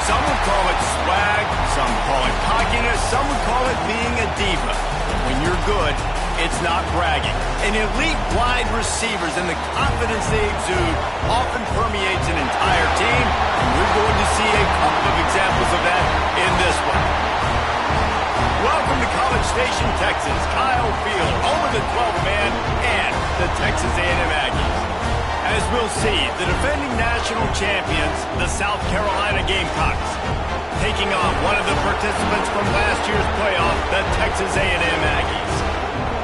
Some would call it swag, some call it cockiness, some would call it being a diva. When you're good, it's not bragging. And elite wide receivers and the confidence they exude often permeates an entire team, and we're going to see a couple of examples of that in this one. Welcome to College Station, Texas. Kyle Field, home of the 12th man and the Texas A&M Aggies. As we'll see, the defending national champions, the South Carolina Gamecocks, taking on one of the participants from last year's playoff, the Texas A&M Aggies.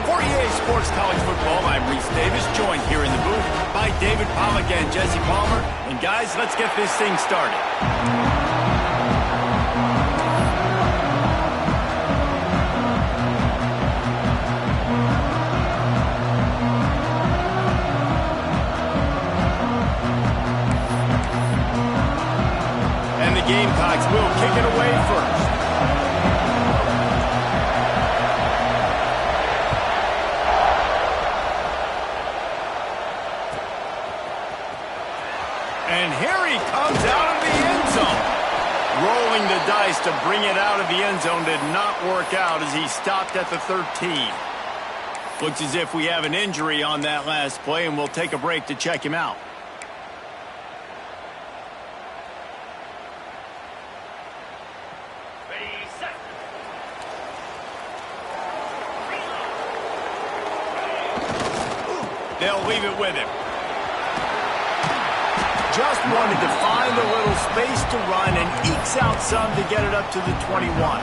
For EA Sports College Football, I'm Reese Davis, joined here in the booth by David Pollack and Jesse Palmer. And guys, let's get this thing started. Gamecocks will kick it away first. And here he comes out of the end zone. Rolling the dice to bring it out of the end zone did not work out as he stopped at the 13. Looks as if we have an injury on that last play, and we'll take a break to check him out. They'll leave it with him. Just wanted to find a little space to run and ekes out some to get it up to the 21.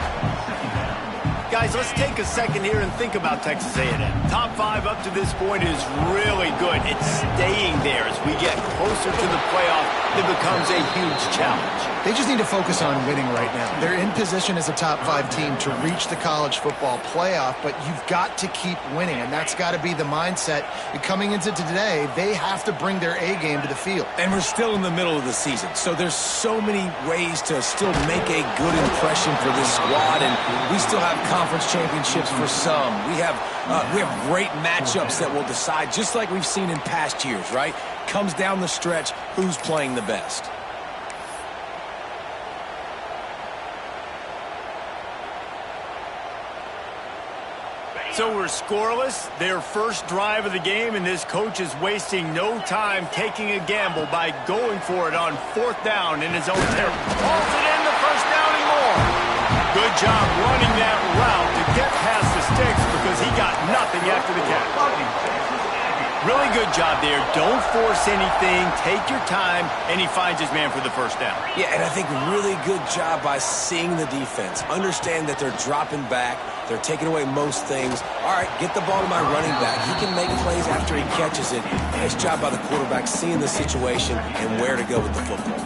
Guys, let's take a second here and think about Texas A&M. Top 5 up to this point is really good. It's staying there. As we get closer to the playoff, it becomes a huge challenge. They just need to focus on winning right now. They're in position as a top 5 team to reach the college football playoff, but you've got to keep winning, and that's got to be the mindset. And coming into today, they have to bring their A game to the field. And we're still in the middle of the season, so there's so many ways to still make a good impression for this squad, and we still have conference championships for some. We have great matchups that will decide, just like we've seen in past years, right? Comes down the stretch, who's playing the best. So we're scoreless, their first drive of the game, and this coach is wasting no time taking a gamble by going for it on 4th down in his own territory. Calls it in, the first down and more. Good job running that route to get past the sticks because he got nothing after the catch. Really good job there. Don't force anything. Take your time, and he finds his man for the first down. Yeah, and I think really good job by seeing the defense. Understand that they're dropping back. They're taking away most things. All right, get the ball to my running back. He can make plays after he catches it. Nice job by the quarterback seeing the situation and where to go with the football.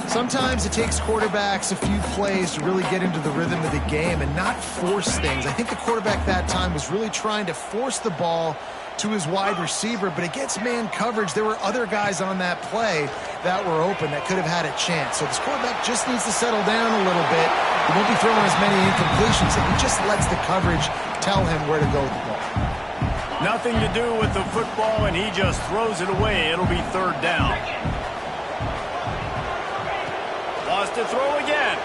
Sometimes it takes quarterbacks a few plays to really get into the rhythm of the game and not force things. I think the quarterback that time was really trying to force the ball to his wide receiver, but against man coverage, there were other guys on that play that were open that could have had a chance. So this quarterback just needs to settle down a little bit. He won't be throwing as many incompletions, and he just lets the coverage tell him where to go with the ball. Nothing to do with the football, and he just throws it away. It'll be 3rd down. Lost to throw again.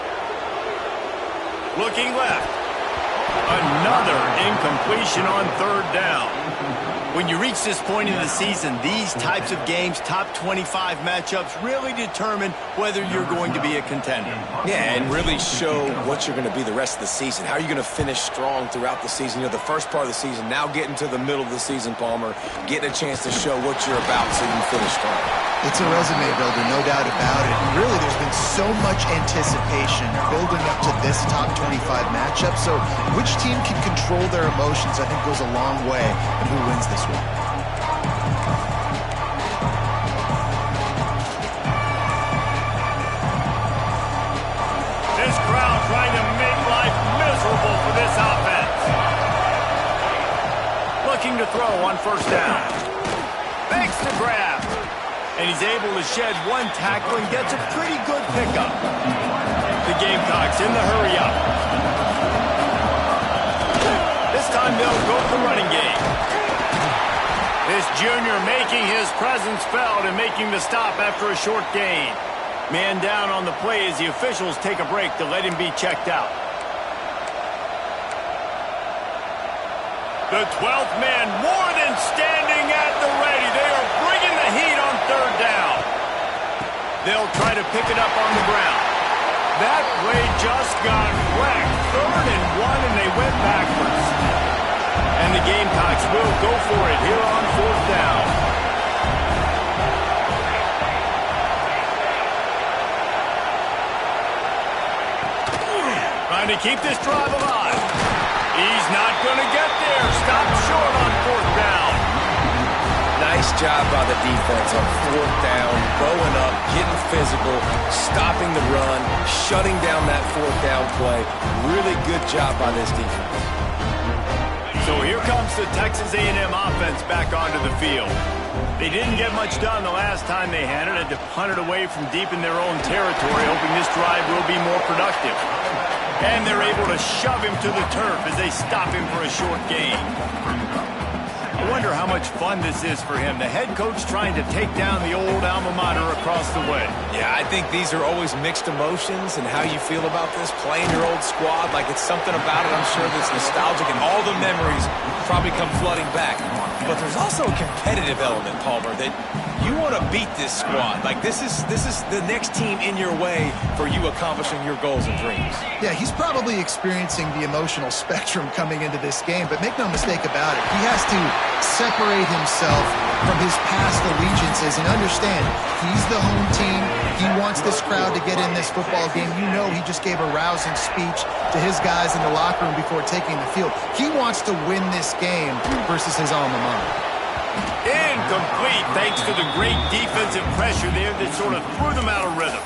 Looking left. Another incompletion on 3rd down. When you reach this point in the season, these types of games, top 25 matchups, really determine whether you're going to be a contender. Yeah, and really show what you're going to be the rest of the season. How are you going to finish strong throughout the season? You know, the first part of the season, now getting to the middle of the season, Palmer, getting a chance to show what you're about so you can finish strong. It's a resume builder, no doubt about it. And really, there's been so much anticipation building up to this top 25 matchup. So which team can control their emotions, I think, goes a long way in who wins this one. This crowd trying to make life miserable for this offense. Looking to throw on 1st down. Makes the grab. And he's able to shed one tackle and gets a pretty good pickup. The Gamecocks in the hurry up. This time they'll go with the running game. This junior making his presence felt and making the stop after a short gain. Man down on the play as the officials take a break to let him be checked out. The 12th man more than standing at the ready. They are bringing the heat on third down. They'll try to pick it up on the ground. That play just got wrecked. 3rd and 1, and they went backwards. And the Gamecocks will go for it here on 4th down. Trying to keep this drive alive. He's not going to get there. Stop short on 4th down. Nice job by the defense on 4th down, bowing up, getting physical, stopping the run, shutting down that 4th down play. Really good job by this defense. So here comes the Texas A&M offense back onto the field. They didn't get much done the last time they had it. Had to punt it away from deep in their own territory, hoping this drive will be more productive. And they're able to shove him to the turf as they stop him for a short gain. I wonder how much fun this is for him. The head coach trying to take down the old alma mater across the way. Yeah, I think these are always mixed emotions and how you feel about this, playing your old squad. Like, it's something about it, I'm sure, that's nostalgic, and all the memories probably come flooding back. But there's also a competitive element, Palmer, that you want to beat this squad. Like, this is the next team in your way for you accomplishing your goals and dreams. Yeah, he's probably experiencing the emotional spectrum coming into this game, but make no mistake about it. He has to separate himself from his past allegiances and understand he's the home team. He wants this crowd to get in this football game. You know he just gave a rousing speech to his guys in the locker room before taking the field. He wants to win this game versus his alma mater. Incomplete, thanks to the great defensive pressure there that sort of threw them out of rhythm.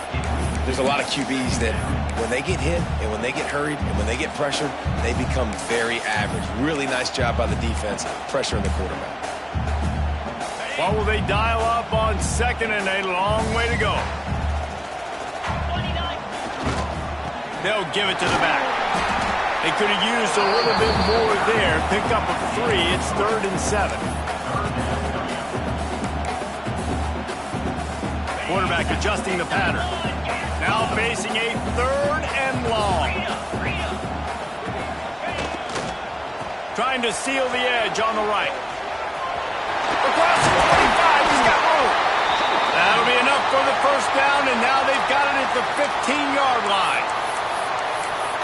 There's a lot of QBs that when they get hit and when they get hurried and when they get pressured, they become very average. Really nice job by the defense, pressuring the quarterback. What will they dial up on 2nd and a long way to go? They'll give it to the back. They could have used a little bit more there. Pick up a 3. It's 3rd and 7. Quarterback adjusting the pattern. Now facing a 3rd and long. Trying to seal the edge on the right. Across the 45, he's got room. That'll be enough for the 1st down, and now they've got it at the 15-yard line.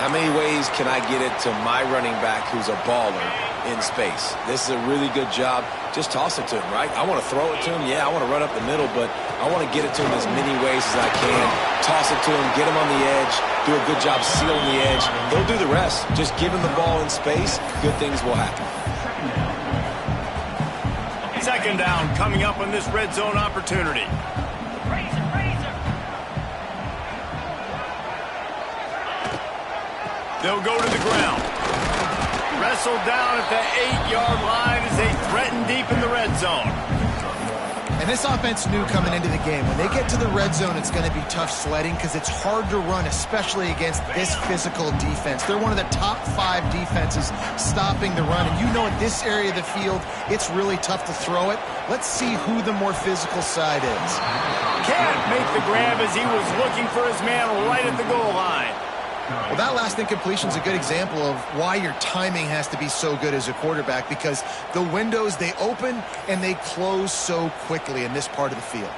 How many ways can I get it to my running back who's a baller in space? This is a really good job. Just toss it to him, right? I want to throw it to him. Yeah, I want to run up the middle, but I want to get it to him as many ways as I can. Toss it to him, get him on the edge, do a good job sealing the edge. He'll do the rest. Just give him the ball in space. Good things will happen. 2nd down coming up on this red zone opportunity. They'll go to the ground. Wrestled down at the 8-yard line as they threaten deep in the red zone. And this offense knew coming into the game, when they get to the red zone, it's going to be tough sledding because it's hard to run, especially against this physical defense. They're one of the top 5 defenses stopping the run. And you know at this area of the field, it's really tough to throw it. Let's see who the more physical side is. Can't make the grab as he was looking for his man right at the goal line. Well, that last incompletion is a good example of why your timing has to be so good as a quarterback, because the windows, they open and they close so quickly in this part of the field.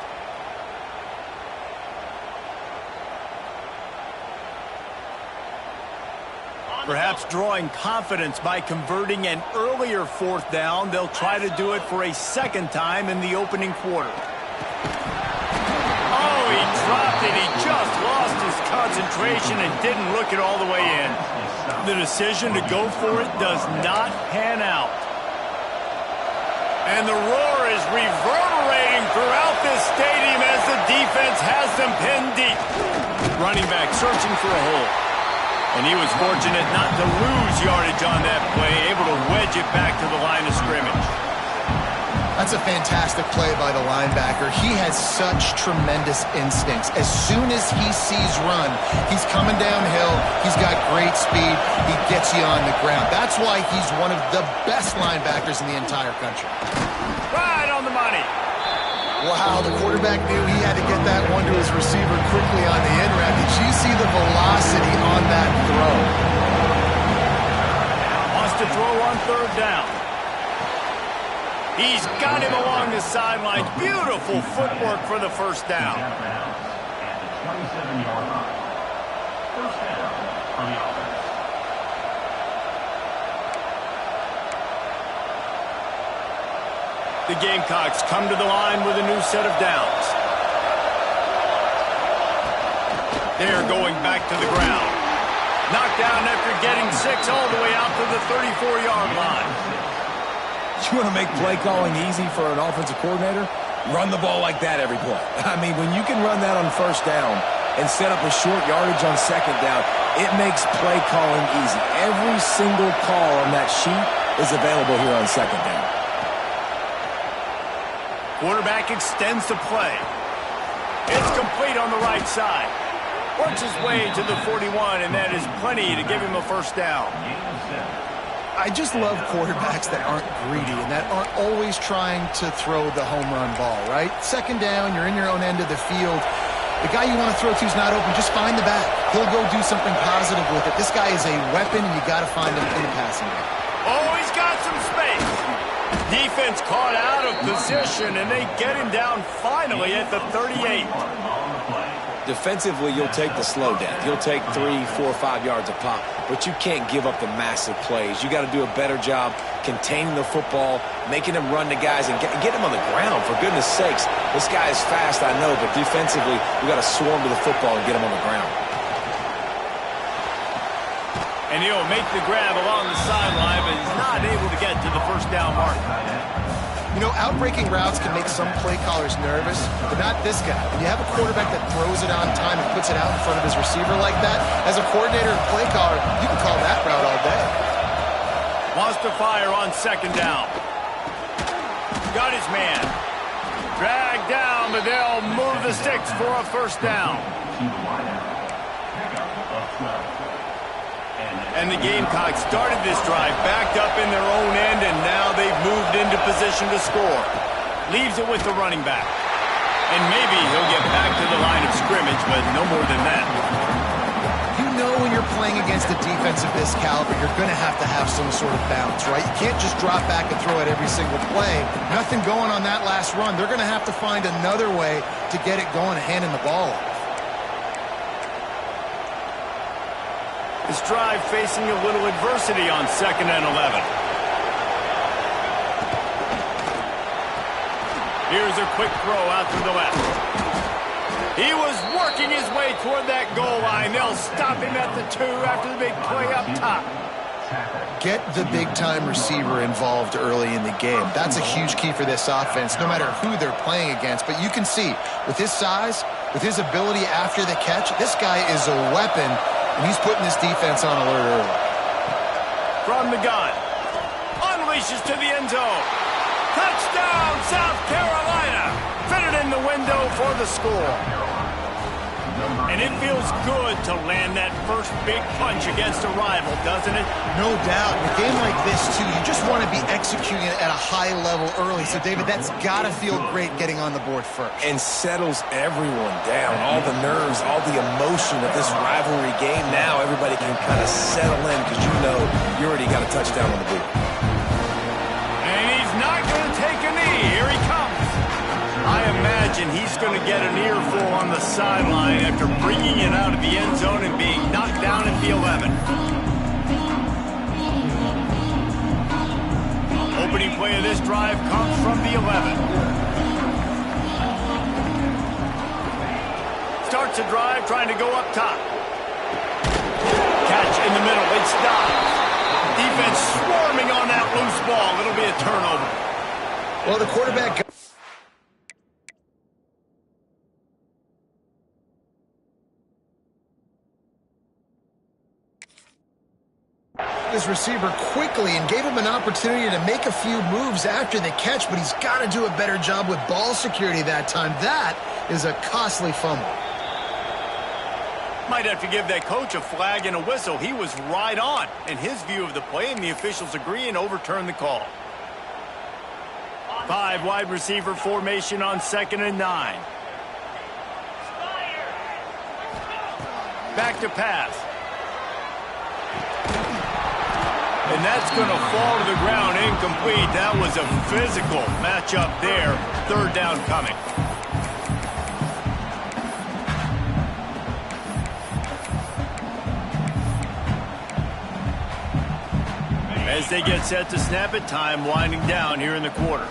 Perhaps drawing confidence by converting an earlier 4th down. They'll try to do it for a 2nd time in the opening quarter. Oh, he dropped it. He just lost his concentration and didn't look it all the way in. The decision to go for it does not pan out. And the roar is reverberating throughout this stadium as the defense has them pinned deep. Running back searching for a hole. And he was fortunate not to lose yardage on that play, able to wedge it back to the line of scrimmage. That's a fantastic play by the linebacker. He has such tremendous instincts. As soon as he sees run, he's coming downhill. He's got great speed. He gets you on the ground. That's why he's one of the best linebackers in the entire country. Right on the money. Wow, the quarterback knew he had to get that one to his receiver quickly on the in route. Did you see the velocity on that throw? Wants to throw on third down. He's got him along the sideline. Beautiful footwork for the first down. First down on the offense. The Gamecocks come to the line with a new set of downs. They're going back to the ground. Knocked down after getting 6 all the way out to the 34-yard line. You want to make play calling easy for an offensive coordinator? Run the ball like that every play. I mean, when you can run that on first down and set up a short yardage on second down, it makes play calling easy. Every single call on that sheet is available here on second down. Quarterback extends the play. It's complete on the right side. Works his way to the 41, and that is plenty to give him a first down. I just love quarterbacks that aren't greedy and that aren't always trying to throw the home run ball, right? Second down, you're in your own end of the field. The guy you want to throw to is not open. Just find the back. He'll go do something positive with it. This guy is a weapon, and you got to find him in the passing game. Oh, he's got some space. Defense caught out of position, and they get him down finally at the 38. Defensively, you'll take the slow down. You'll take 3, 4, 5 yards a pop, but you can't give up the massive plays. You got to do a better job containing the football, making them run to guys, and get them on the ground. For goodness sakes, this guy is fast, I know, but defensively, we got to swarm to the football and get him on the ground. And he'll make the grab along the sideline, but he's not able to get to the first down mark. You know, outbreaking routes can make some play callers nervous, but not this guy. When you have a quarterback that throws it on time and puts it out in front of his receiver like that, as a coordinator and play caller, you can call that route all day. Wants to fire on second down. Got his man. Dragged down, but they'll move the sticks for a first down. And the Gamecocks started this drive backed up in their own end, and now they've moved into position to score. Leaves it with the running back. And maybe he'll get back to the line of scrimmage, but no more than that. You know when you're playing against a defense of this caliber, you're going to have some sort of balance, right? You can't just drop back and throw it every single play. Nothing going on that last run. They're going to have to find another way to get it going and handing the ball off. This drive facing a little adversity on 2nd and 11. Here's a quick throw out to the left. He was working his way toward that goal line. They'll stop him at the 2 after the big play up top. Get the big-time receiver involved early in the game. That's a huge key for this offense, no matter who they're playing against. But you can see, with his size, with his ability after the catch, this guy is a weapon. And he's putting this defense on alert early. From the gun. Unleashes to the end zone. Touchdown, South Carolina. Fitted in the window for the score. And it feels good to land that first big punch against a rival, doesn't it? No doubt. In a game like this, too, you just want to be executing it at a high level early. So, David, that's got to feel great getting on the board first. And settles everyone down. All the nerves, all the emotion of this rivalry game. Now everybody can kind of settle in because you know you already got a touchdown on the board. And he's not going to take a knee. Here he comes. I imagine he's going to get an earful on the sideline after bringing it out of the end zone and being knocked down at the 11. Opening play of this drive comes from the 11. Starts a drive trying to go up top. Catch in the middle. It stops. Defense swarming on that loose ball. It'll be a turnover. Well, the quarterback... his receiver quickly and gave him an opportunity to make a few moves after the catch, but he's got to do a better job with ball security that time. That is a costly fumble. Might have to give that coach a flag and a whistle. He was right on in his view of the play, and the officials agree and overturn the call. 5 wide receiver formation on 2nd and 9. Back to pass. And that's going to fall to the ground incomplete. That was a physical matchup there. 3rd down coming. As they get set to snap it, time winding down here in the quarter.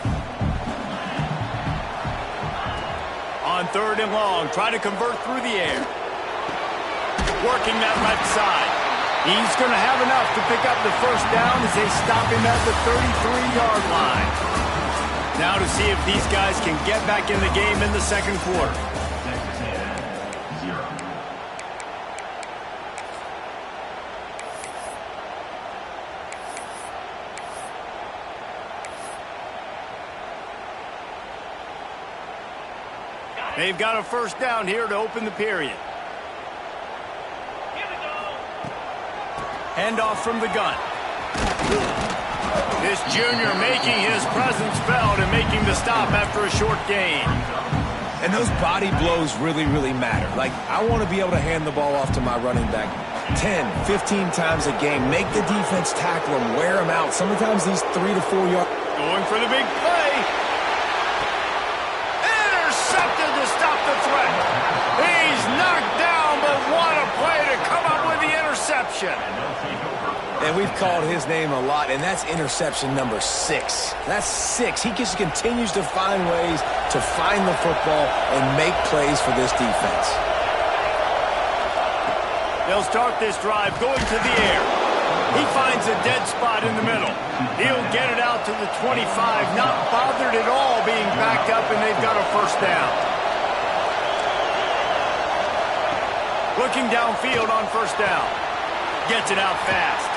On 3rd and long, try to convert through the air. Working that left side. He's going to have enough to pick up the 1st down as they stop him at the 33-yard line. Now to see if these guys can get back in the game in the 2nd quarter. Texas A&M, 0. They've got a 1st down here to open the period. Handoff from the gun. This junior making his presence felt and making the stop after a short gain. And those body blows really, really matter. Like, I want to be able to hand the ball off to my running back 10, 15 times a game. Make the defense tackle him, wear him out. Sometimes these 3 to 4 yards. Going for the big play. Intercepted to stop the threat. He's knocked down, but what a play to come up with the interception. And we've called his name a lot, and that's interception number 6. That's 6. He just continues to find ways to find the football and make plays for this defense. They'll start this drive going to the air. He finds a dead spot in the middle. He'll get it out to the 25, not bothered at all being backed up, and they've got a 1st down. Looking downfield on 1st down. Gets it out fast.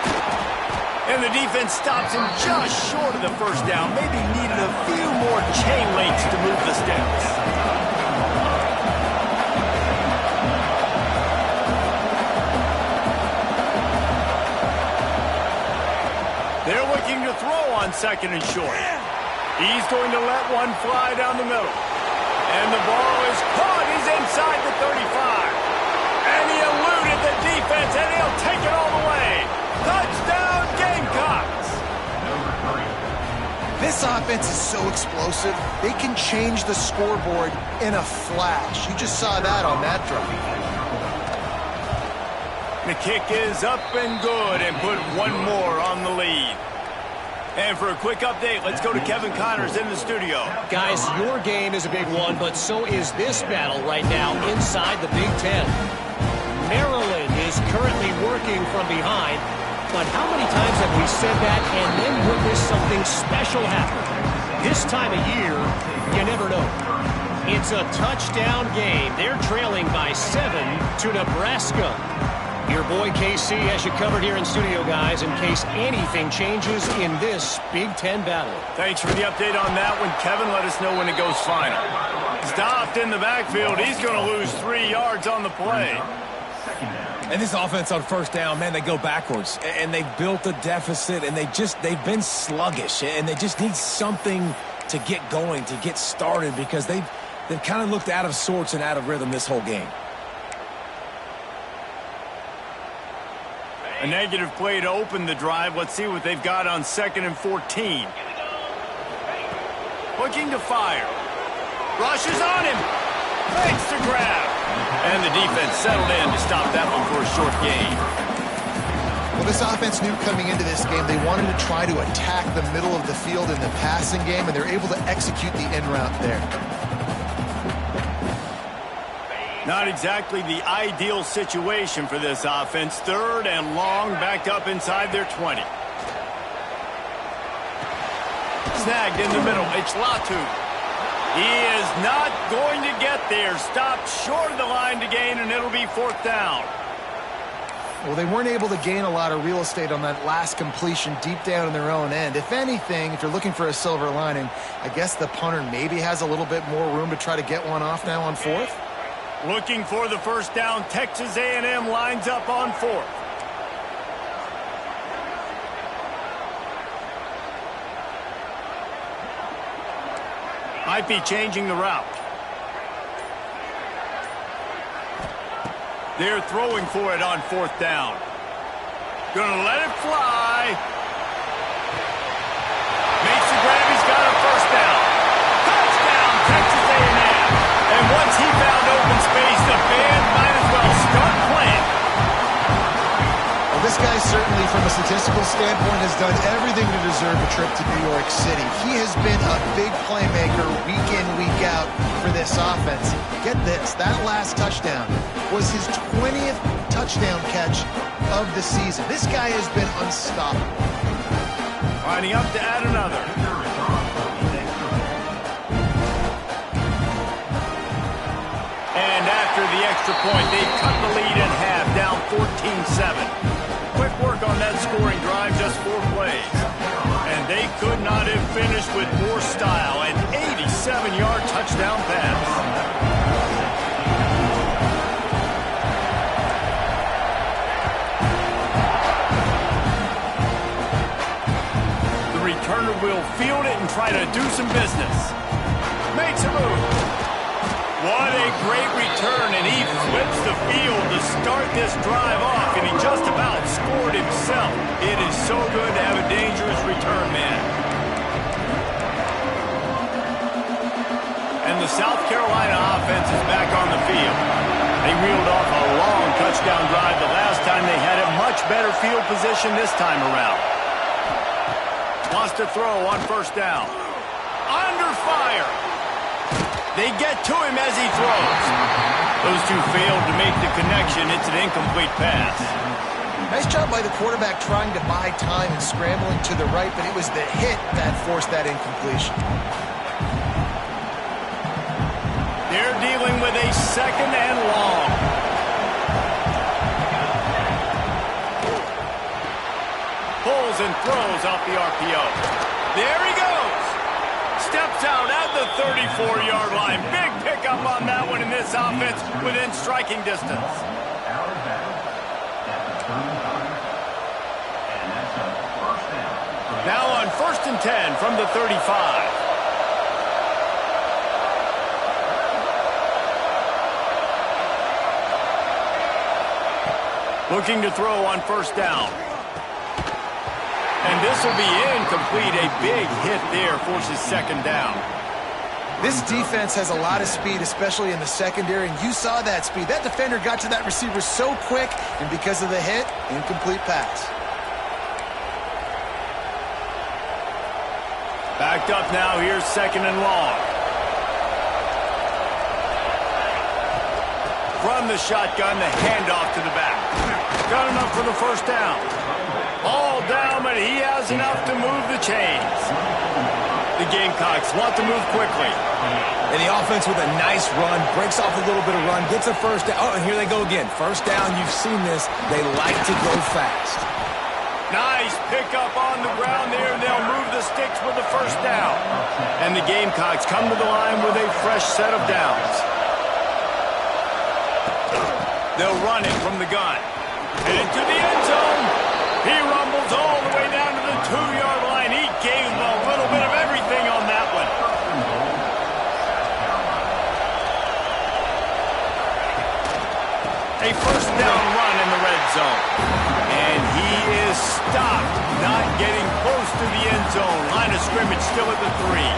And the defense stops him just short of the 1st down. Maybe needed a few more chain links to move the sticks. They're looking to throw on 2nd and short. He's going to let one fly down the middle. And the ball is caught. He's inside the 35. And he eluded the defense, and he'll take it all the way. Touchdown, Gamecocks! This offense is so explosive, they can change the scoreboard in a flash. You just saw that on that drive. The kick is up and good, and put one more on the lead. And for a quick update, let's go to Kevin Connors in the studio. Guys, your game is a big one, but so is this battle right now inside the Big Ten. Maryland is currently working from behind, but how many times have we said that and then witnessed something special happen? This time of year, you never know. It's a touchdown game. They're trailing by 7 to Nebraska. Your boy KC has you covered here in studio, guys, in case anything changes in this Big Ten battle. Thanks for the update on that one, Kevin. Let us know when it goes final. Stopped in the backfield. He's going to lose 3 yards on the play. And this offense on 1st down, man, they go backwards. And they've built a deficit, and they've been sluggish. And they just need something to get going, to get started, because they've kind of looked out of sorts and out of rhythm this whole game. A negative play to open the drive. Let's see what they've got on 2nd and 14. Looking to fire. Rushes on him. Makes the grab. And the defense settled in to stop that one for a short gain. Well, this offense knew coming into this game they wanted to try to attack the middle of the field in the passing game, and they're able to execute the in route there. Not exactly the ideal situation for this offense. 3rd and long, backed up inside their 20. Snagged in the middle. It's Latu. He is not going to get there. Stopped short of the line to gain, and it'll be 4th down. Well, they weren't able to gain a lot of real estate on that last completion deep down in their own end. If anything, if you're looking for a silver lining, I guess the punter maybe has a little bit more room to try to get one off now on 4th. Looking for the 1st down. Texas A&M lines up on 4th. Might be changing the route. They're throwing for it on 4th down. Gonna let it fly. Makes the grab. He's got a 1st down. Touchdown, Texas A&M. And once he found open space, the band might as well start playing. Well, this guy certainly, from a statistical standpoint, has done everything to deserve a trip to New York City. He has been a big playmaker week in, week out for this offense. Get this, that last touchdown was his 20th touchdown catch of the season. This guy has been unstoppable. Lining up to add another. And after the extra point, they cut the lead in half, down 14-7. Quick work on that scoring drive, just 4 plays. And they could not have finished with more style. An 87-yard touchdown pass. The returner will field it and try to do some business. Makes a move. What a great return, and he flips the field to start this drive off, and he just about scored himself. It is so good to have a dangerous return man. And the South Carolina offense is back on the field. They reeled off a long touchdown drive the last time. They had a much better field position this time around. Wants to throw on 1st down. Under fire. They get to him as he throws. Those two failed to make the connection. It's an incomplete pass. Nice job by the quarterback trying to buy time and scrambling to the right, but it was the hit that forced that incompletion. They're dealing with a 2nd and long. Pulls and throws off the RPO. There he goes. Steps out at the 34-yard line. Big pickup on that one in this offense within striking distance. Now on 1st and 10 from the 35. Looking to throw on 1st down. And this will be incomplete. A big hit there forces 2nd down. This defense has a lot of speed, especially in the secondary, and you saw that speed. That defender got to that receiver so quick, and because of the hit, incomplete pass. Backed up now. Here's 2nd and long. From the shotgun, the handoff to the back. Got enough for the 1st down. All down, but he has enough to move the chains. The Gamecocks want to move quickly. And the offense with a nice run, breaks off a little bit of run, gets a 1st down. Oh, and here they go again. 1st down, you've seen this. They like to go fast. Nice pickup on the ground there, and they'll move the sticks with the 1st down. And the Gamecocks come to the line with a fresh set of downs. They'll run it from the gun. And into the end zone. He rumbles all the way down to the 2-yard line. He gave a little bit of everything on that one. A 1st down run in the red zone. And he is stopped, not getting close to the end zone. Line of scrimmage still at the 3.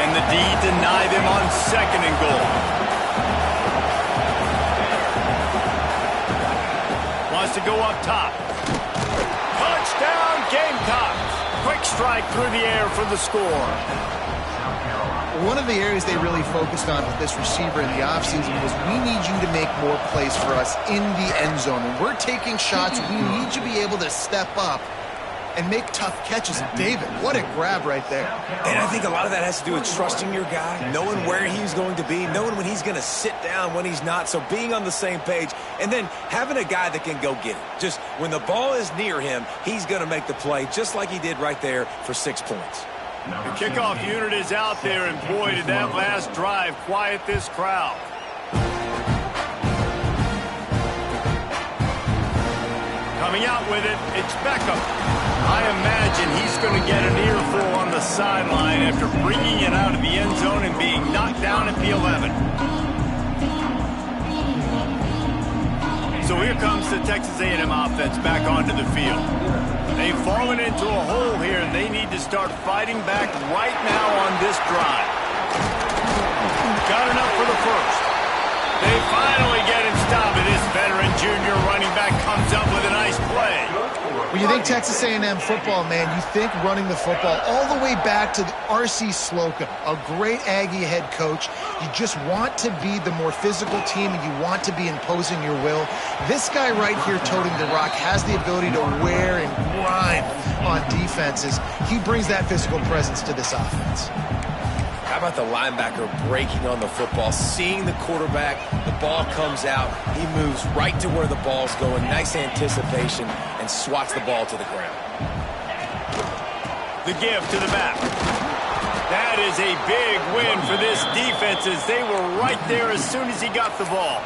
And the D deny them on 2nd and goal. Wants to go up top. Touchdown, Gamecocks. Quick strike through the air for the score. One of the areas they really focused on with this receiver in the offseason was, we need you to make more plays for us in the end zone. When we're taking shots, we need you to be able to step up and make tough catches. David, what a grab right there. And I think a lot of that has to do with trusting your guy, knowing where he's going to be, knowing when he's going to sit down, when he's not. So being on the same page, and then having a guy that can go get it. Just when the ball is near him, he's going to make the play, just like he did right there for 6 points. The kickoff unit is out there, and boy, did that last drive quiet this crowd. Coming out with it, it's Beckham. I imagine he's going to get an earful on the sideline after bringing it out of the end zone and being knocked down at the 11. So here comes the Texas A&M offense back onto the field. They've fallen into a hole here, and they need to start fighting back right now on this drive. Got enough for the first. They finally get him stopped, and this veteran junior running back comes up with a nice play. When you think Texas A&M football, man, you think running the football all the way back to R.C. Slocum, a great Aggie head coach. You just want to be the more physical team, and you want to be imposing your will. This guy right here toting the rock has the ability to wear and grind on defenses. He brings that physical presence to this offense. How about the linebacker breaking on the football, seeing the quarterback, the ball comes out, he moves right to where the ball's going, nice anticipation, and swats the ball to the ground. The give to the back. That is a big win for this defense as they were right there as soon as he got the ball.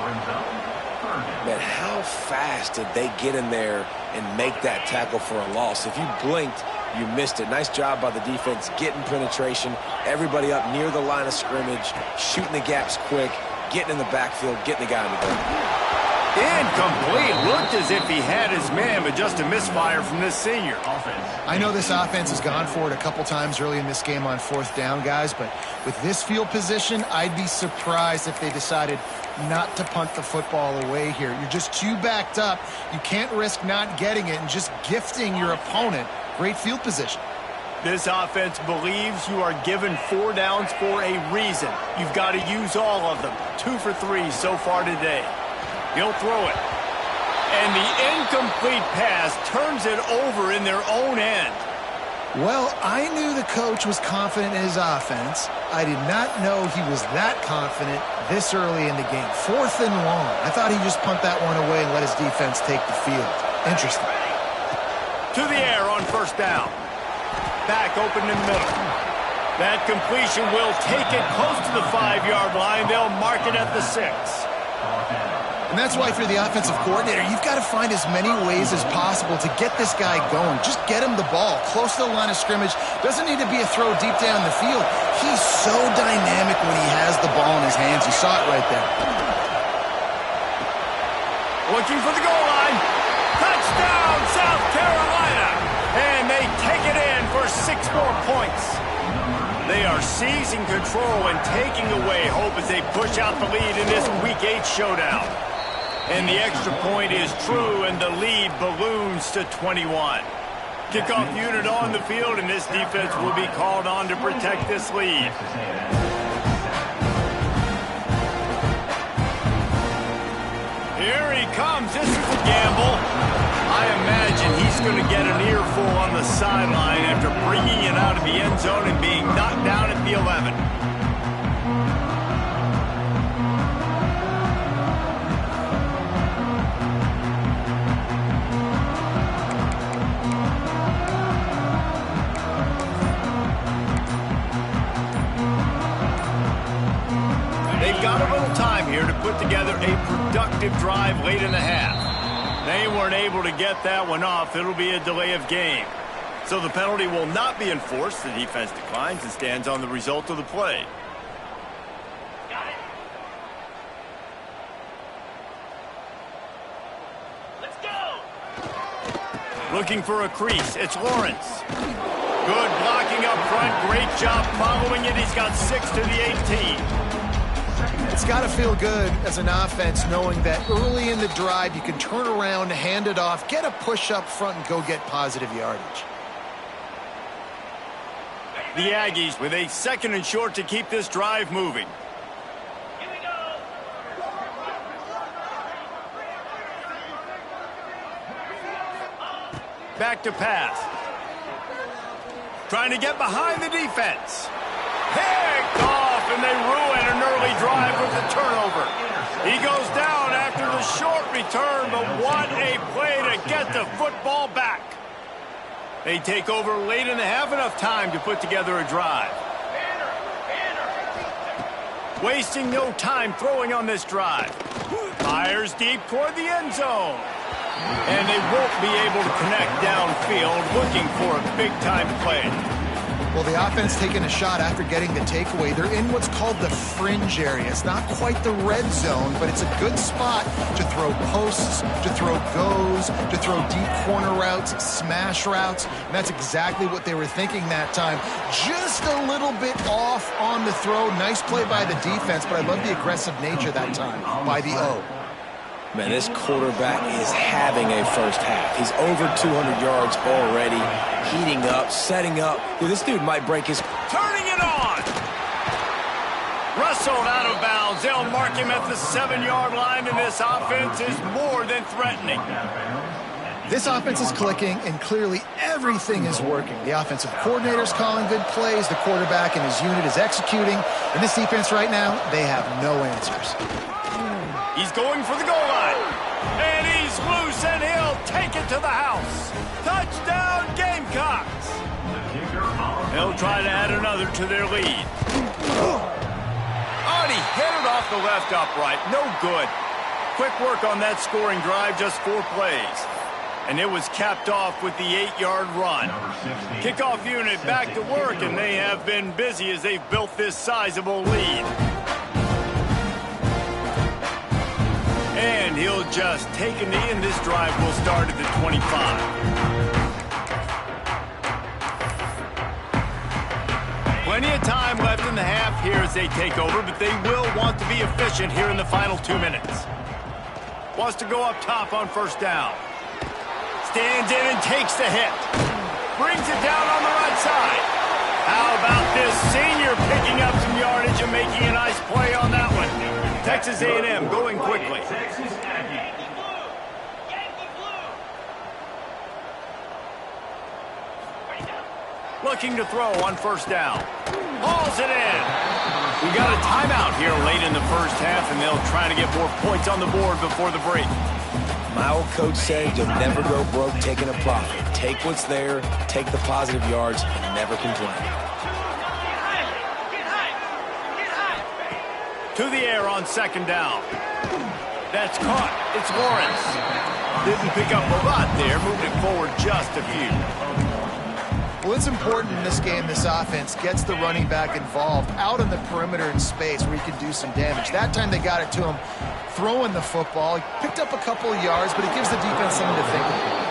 Man, how fast did they get in there and make that tackle for a loss? If you blinked, you missed it. Nice job by the defense getting penetration. Everybody up near the line of scrimmage, shooting the gaps quick, getting in the backfield, getting the guy in the goal. Incomplete. Looked as if he had his man, but just a misfire from this senior. I know this offense has gone for it a couple times early in this game on fourth down, guys, but with this field position, I'd be surprised if they decided not to punt the football away here. You're just too backed up. You can't risk not getting it and just gifting your opponent great field position. This offense believes you are given 4 downs for a reason. You've got to use all of them. 2 for 3 so far today. He'll throw it. And the incomplete pass turns it over in their own end. Well, I knew the coach was confident in his offense. I did not know he was that confident this early in the game. 4th and long. I thought he'd just punt that one away and let his defense take the field. Interesting. To the air on first down. Back open in the middle. That completion will take it close to the 5-yard line. They'll mark it at the 6. And that's why if you're the offensive coordinator, you've got to find as many ways as possible to get this guy going. Just get him the ball close to the line of scrimmage. Doesn't need to be a throw deep down the field. He's so dynamic when he has the ball in his hands. You saw it right there. Looking for the goal line. Touchdown, South Carolina. And they take it in for 6 more points. They are seizing control and taking away hope as they push out the lead in this Week 8 showdown. And the extra point is true, and the lead balloons to 21. Kickoff unit on the field, and this defense will be called on to protect this lead. Here he comes. This is a gamble. I imagine he's going to get an earful on the sideline after bringing it out of the end zone and being knocked down at the 11. They've got a little time here to put together a productive drive late in the half. They weren't able to get that one off. It'll be a delay of game. So the penalty will not be enforced. The defense declines and stands on the result of the play. Got it. Let's go. Looking for a crease. It's Lawrence. Good blocking up front. Great job following it. He's got 6 to the 18. It's got to feel good as an offense knowing that early in the drive you can turn around, hand it off, get a push up front, and go get positive yardage. The Aggies with a 2nd and short to keep this drive moving. Here we go. Back to pass. Trying to get behind the defense. Picked off, and they ruin an early drive with the turnover. He goes down after the short return, but what a play to get the football back. They take over late in the half, enough time to put together a drive. Wasting no time throwing on this drive. Fires deep toward the end zone. And they won't be able to connect downfield, looking for a big-time play. Well, the offense taking a shot after getting the takeaway. They're in what's called the fringe area. It's not quite the red zone, but it's a good spot to throw posts, to throw goes, to throw deep corner routes, smash routes. And that's exactly what they were thinking that time. Just a little bit off on the throw. Nice play by the defense, but I love the aggressive nature that time by the O. Man, this quarterback is having a first half. He's over 200 yards already, heating up, setting up. Dude, this dude might break his... Turning it on! Wrestled out of bounds. They'll mark him at the 7-yard line, and this offense is more than threatening. This offense is clicking, and clearly everything is working. The offensive coordinator's calling good plays. The quarterback and his unit is executing. And this defense right now, they have no answers. He's going for the goal line. And he's loose, and he'll take it to the house. Touchdown, Gamecocks. They'll try to add another to their lead. Oh, and he hit it off the left upright. No good. Quick work on that scoring drive, just 4 plays. And it was capped off with the 8-yard run. Kickoff unit back to work, and they have been busy as they've built this sizable lead. And he'll just take a knee, and this drive will start at the 25. Plenty of time left in the half here as they take over, but they will want to be efficient here in the final 2 minutes. Wants to go up top on first down. Stands in and takes the hit. Brings it down on the right side. How about this senior picking up some yardage and making a nice play on that one? Texas A&M going quickly. Looking to throw on first down. Hauls it in. We got a timeout here late in the first half, and they'll try to get more points on the board before the break. My old coach said you'll never go broke taking a profit. Take what's there, take the positive yards, and never complain. To the air on second down. That's caught. It's Lawrence. Didn't pick up a lot there, moving it forward just a few. Well, it's important in this game this offense gets the running back involved out on the perimeter in space where he can do some damage. That time they got it to him throwing the football. He picked up a couple of yards, but it gives the defense something to think about.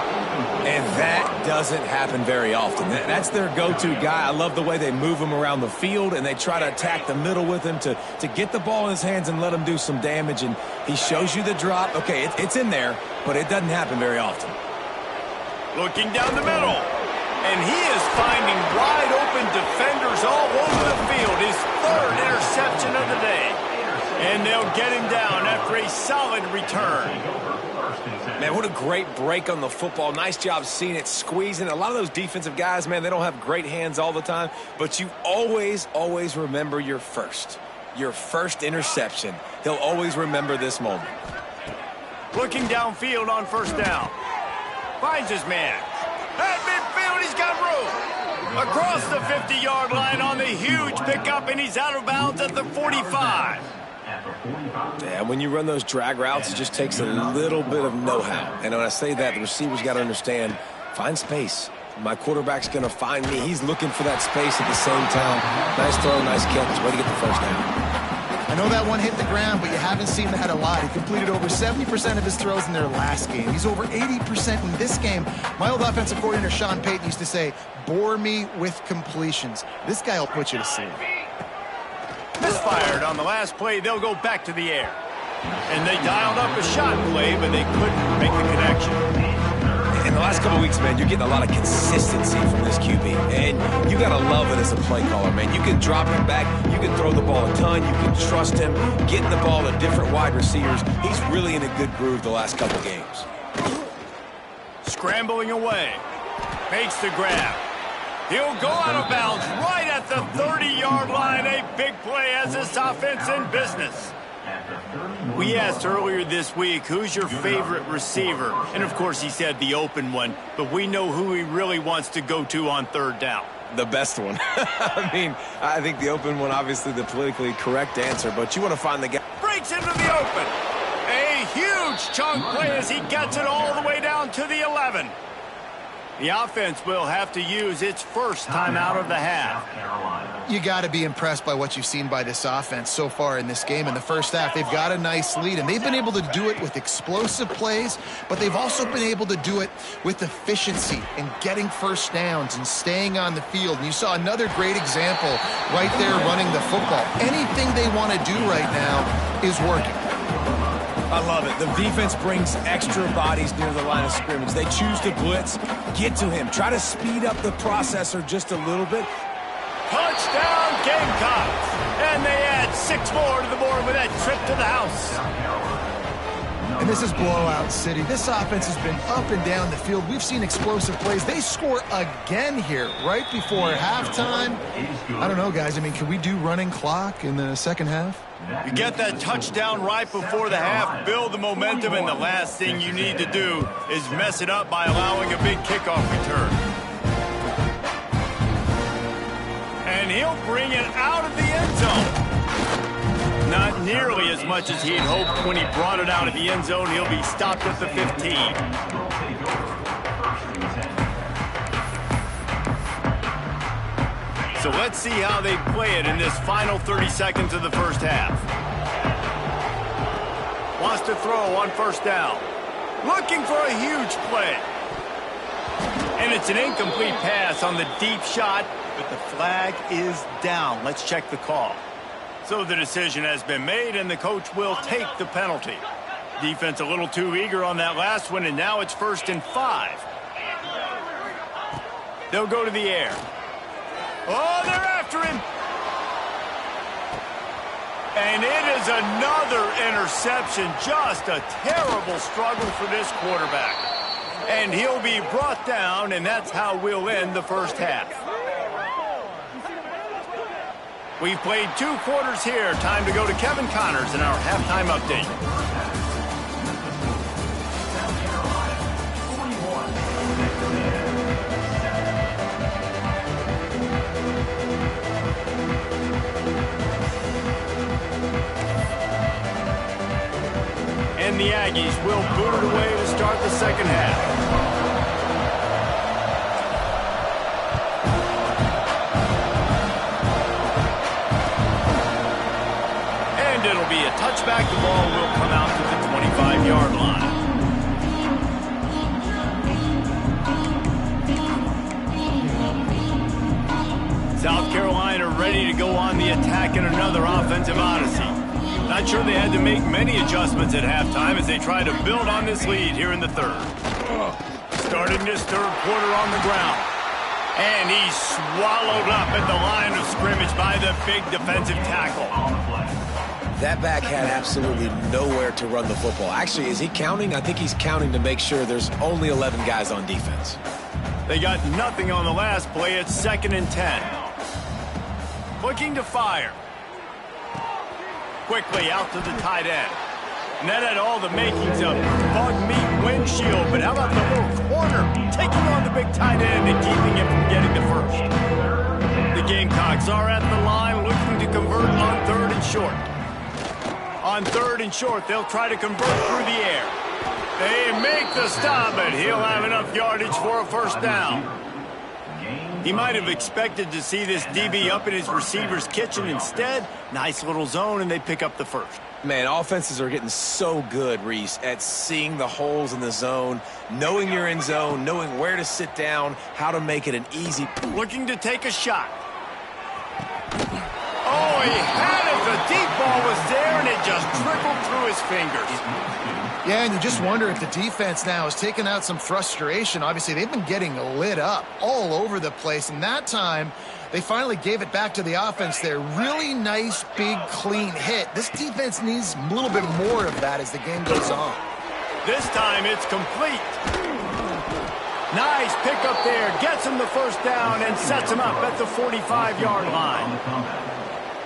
And that doesn't happen very often. That's their go-to guy. I love the way they move him around the field, and they try to attack the middle with him to get the ball in his hands and let him do some damage. And he shows you the drop. Okay, it's in there, but it doesn't happen very often. Looking down the middle. And he is finding wide-open defenders all over the field. His 3rd interception of the day. And they'll get him down after a solid return. Man, what a great break on the football. Nice job seeing it, squeezing. A lot of those defensive guys, man, they don't have great hands all the time. But you always, always remember your first interception. He'll always remember this moment. Looking downfield on first down. Finds his man. At midfield, he's got room. Across the 50-yard line on the huge pickup, and he's out of bounds at the 45. Yeah, when you run those drag routes, it just takes a little bit of know-how. And when I say that, the receiver's got to understand, find space. My quarterback's going to find me. He's looking for that space at the same time. Nice throw, nice catch. Way to get the first down. I know that one hit the ground, but you haven't seen that a lot. He completed over 70% of his throws in their last game. He's over 80% in this game. My old offensive coordinator, Sean Payton, used to say, bore me with completions. This guy will put you to sleep. Misfired on the last play. They'll go back to the air. And they dialed up a shot play, but they couldn't make the connection. In the last couple of weeks, man, you're getting a lot of consistency from this QB. And you got to love it as a play caller, man. You can drop him back. You can throw the ball a ton. You can trust him. Getting the ball to different wide receivers. He's really in a good groove the last couple of games. Scrambling away. Makes the grab. He'll go out of bounds right at the 30-yard line. A big play as this offense in business. We asked earlier this week, who's your favorite receiver? And, of course, he said the open one. But we know who he really wants to go to on third down. The best one. I mean, I think the open one, obviously the politically correct answer. But you want to find the guy. Breaks into the open. A a huge chunk play as he gets it all the way down to the 11. The offense will have to use its first time out of the half. You got to be impressed by what you've seen by this offense so far in this game. In the first half, they've got a nice lead, and they've been able to do it with explosive plays, but they've also been able to do it with efficiency and getting first downs and staying on the field. And you saw another great example right there running the football. Anything they want to do right now is working. I love it. The defense brings extra bodies near the line of scrimmage. They choose to blitz, get to him, try to speed up the processor just a little bit. Touchdown, Gamecocks! And they add 6 more to the board with that trip to the house. And this is blowout city. This offense has been up and down the field. We've seen explosive plays. They score again here right before halftime. I don't know, guys. I mean, can we do running clock in the second half? You get that touchdown right before the half, build the momentum, and the last thing you need to do is mess it up by allowing a big kickoff return. And he'll bring it out of the end zone. Not nearly as much as he'd hoped when he brought it out of the end zone. He'll be stopped at the 15. So let's see how they play it in this final 30 seconds of the first half. Wants to throw on first down. Looking for a huge play. And it's an incomplete pass on the deep shot, but the flag is down. Let's check the call. So the decision has been made, and the coach will take the penalty. Defense a little too eager on that last one, and now it's 1st and 5. They'll go to the air. Oh, they're after him. And it is another interception. Just a terrible struggle for this quarterback. And he'll be brought down, and that's how we'll end the first half. We've played 2 quarters here. Time to go to Kevin Connors in our halftime update. And the Aggies will boot it away to start the second half. And it'll be a touchback. The ball will come out to the 25-yard line. South Carolina ready to go on the attack in another offensive odyssey. Not sure they had to make many adjustments at halftime as they try to build on this lead here in the third. Starting this third quarter on the ground. And he's swallowed up at the line of scrimmage by the big defensive tackle. That back had absolutely nowhere to run the football. Actually, is he counting? I think he's counting to make sure there's only 11 guys on defense. They got nothing on the last play. It's 2nd and 10. Looking to fire. Quickly out to the tight end. And that had all the makings of bug meat windshield. But how about the little corner taking on the big tight end and keeping him from getting the first? The Gamecocks are at the line looking to convert on 3rd and short. On 3rd and short, they'll try to convert through the air. They make the stop, but he'll have enough yardage for a first down. He might have expected to see this DB up in his receiver's kitchen. Instead, nice little zone, and they pick up the first. Man, offenses are getting so good, Reese, at seeing the holes in the zone, knowing you're in zone, knowing where to sit down, how to make it an easy. Looking to take a shot. Oh, he had it. The deep ball was there, and it just trickled through his fingers. Yeah, and you just wonder if the defense now has taken out some frustration. Obviously, they've been getting lit up all over the place, and that time they finally gave it back to the offense there. Really nice, big, clean hit. This defense needs a little bit more of that as the game goes on. This time it's complete. Nice pickup there. Gets him the first down and sets him up at the 45-yard line.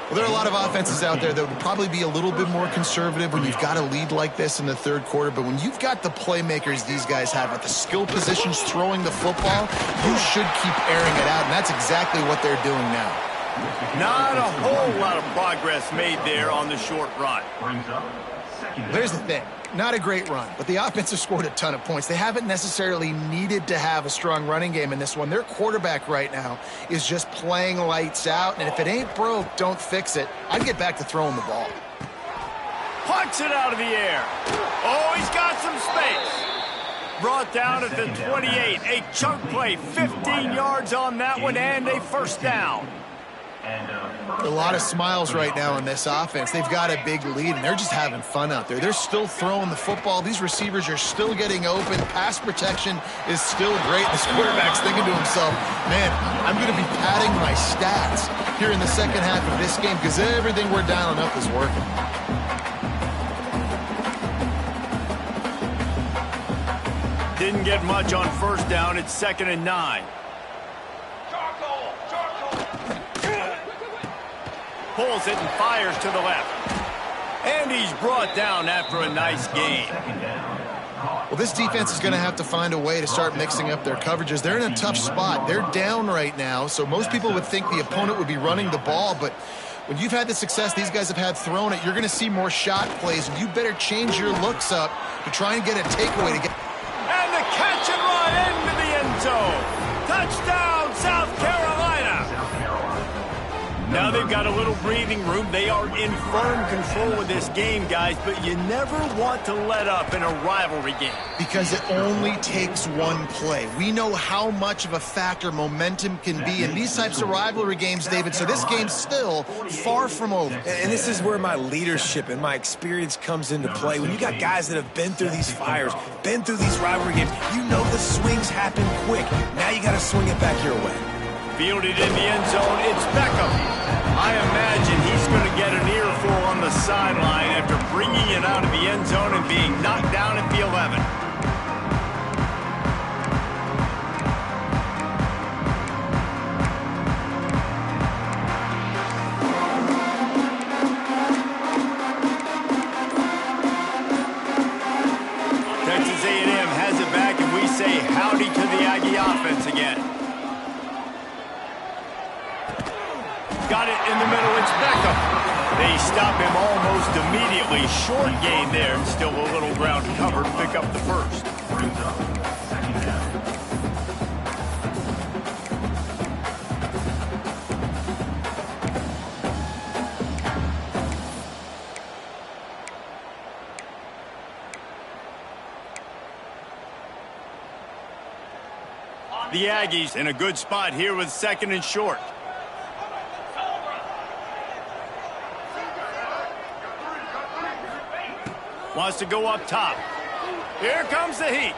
Well, there are a lot of offenses out there that would probably be a little bit more conservative when you've got a lead like this in the third quarter. But when you've got the playmakers these guys have at the skill positions throwing the football, you should keep airing it out. And that's exactly what they're doing now. Not a whole lot of progress made there on the short run. There's the thing. Not a great run, but the offense has scored a ton of points. They haven't necessarily needed to have a strong running game in this one. Their quarterback right now is just playing lights out, and if it ain't broke, don't fix it. I'd get back to throwing the ball. Punts it out of the air. Oh, he's got some space. Brought down at the 28. A chunk play, 15 yards on that one, and a first down. A lot of smiles right now in this offense. They've got a big lead, and they're just having fun out there. They're still throwing the football. These receivers are still getting open. Pass protection is still great. This quarterback's thinking to himself, man, I'm going to be padding my stats here in the second half of this game because everything we're dialing up is working. Didn't get much on first down. It's 2nd and 9. Pulls it and fires to the left. And he's brought down after a nice gain. Well, this defense is going to have to find a way to start mixing up their coverages. They're in a tough spot. They're down right now, so most people would think the opponent would be running the ball, but when you've had the success these guys have had throwing it, you're going to see more shot plays, and you better change your looks up to try and get a takeaway to get. And the catch and run into the end zone. Touchdown, South Carolina. Now they've got a little breathing room. They are in firm control of this game, guys, but you never want to let up in a rivalry game. Because it only takes one play. We know how much of a factor momentum can be in these types of rivalry games, David, so this game's still far from over. And this is where my leadership and my experience comes into play. When you got guys that have been through these fires, been through these rivalry games, you know the swings happen quick. Now you got to swing it back your way. Fielded in the end zone, it's Beckham. I imagine he's going to get an earful on the sideline after bringing it out of the end zone and being knocked down at the 11. Texas A&M has it back, and we say howdy to the Aggie offense again. Got it in the middle, it's Beckham. They stop him almost immediately. Short gain there, and still a little ground cover to pick up the first. The Aggies in a good spot here with 2nd and short. Wants to go up top. Here comes the heat.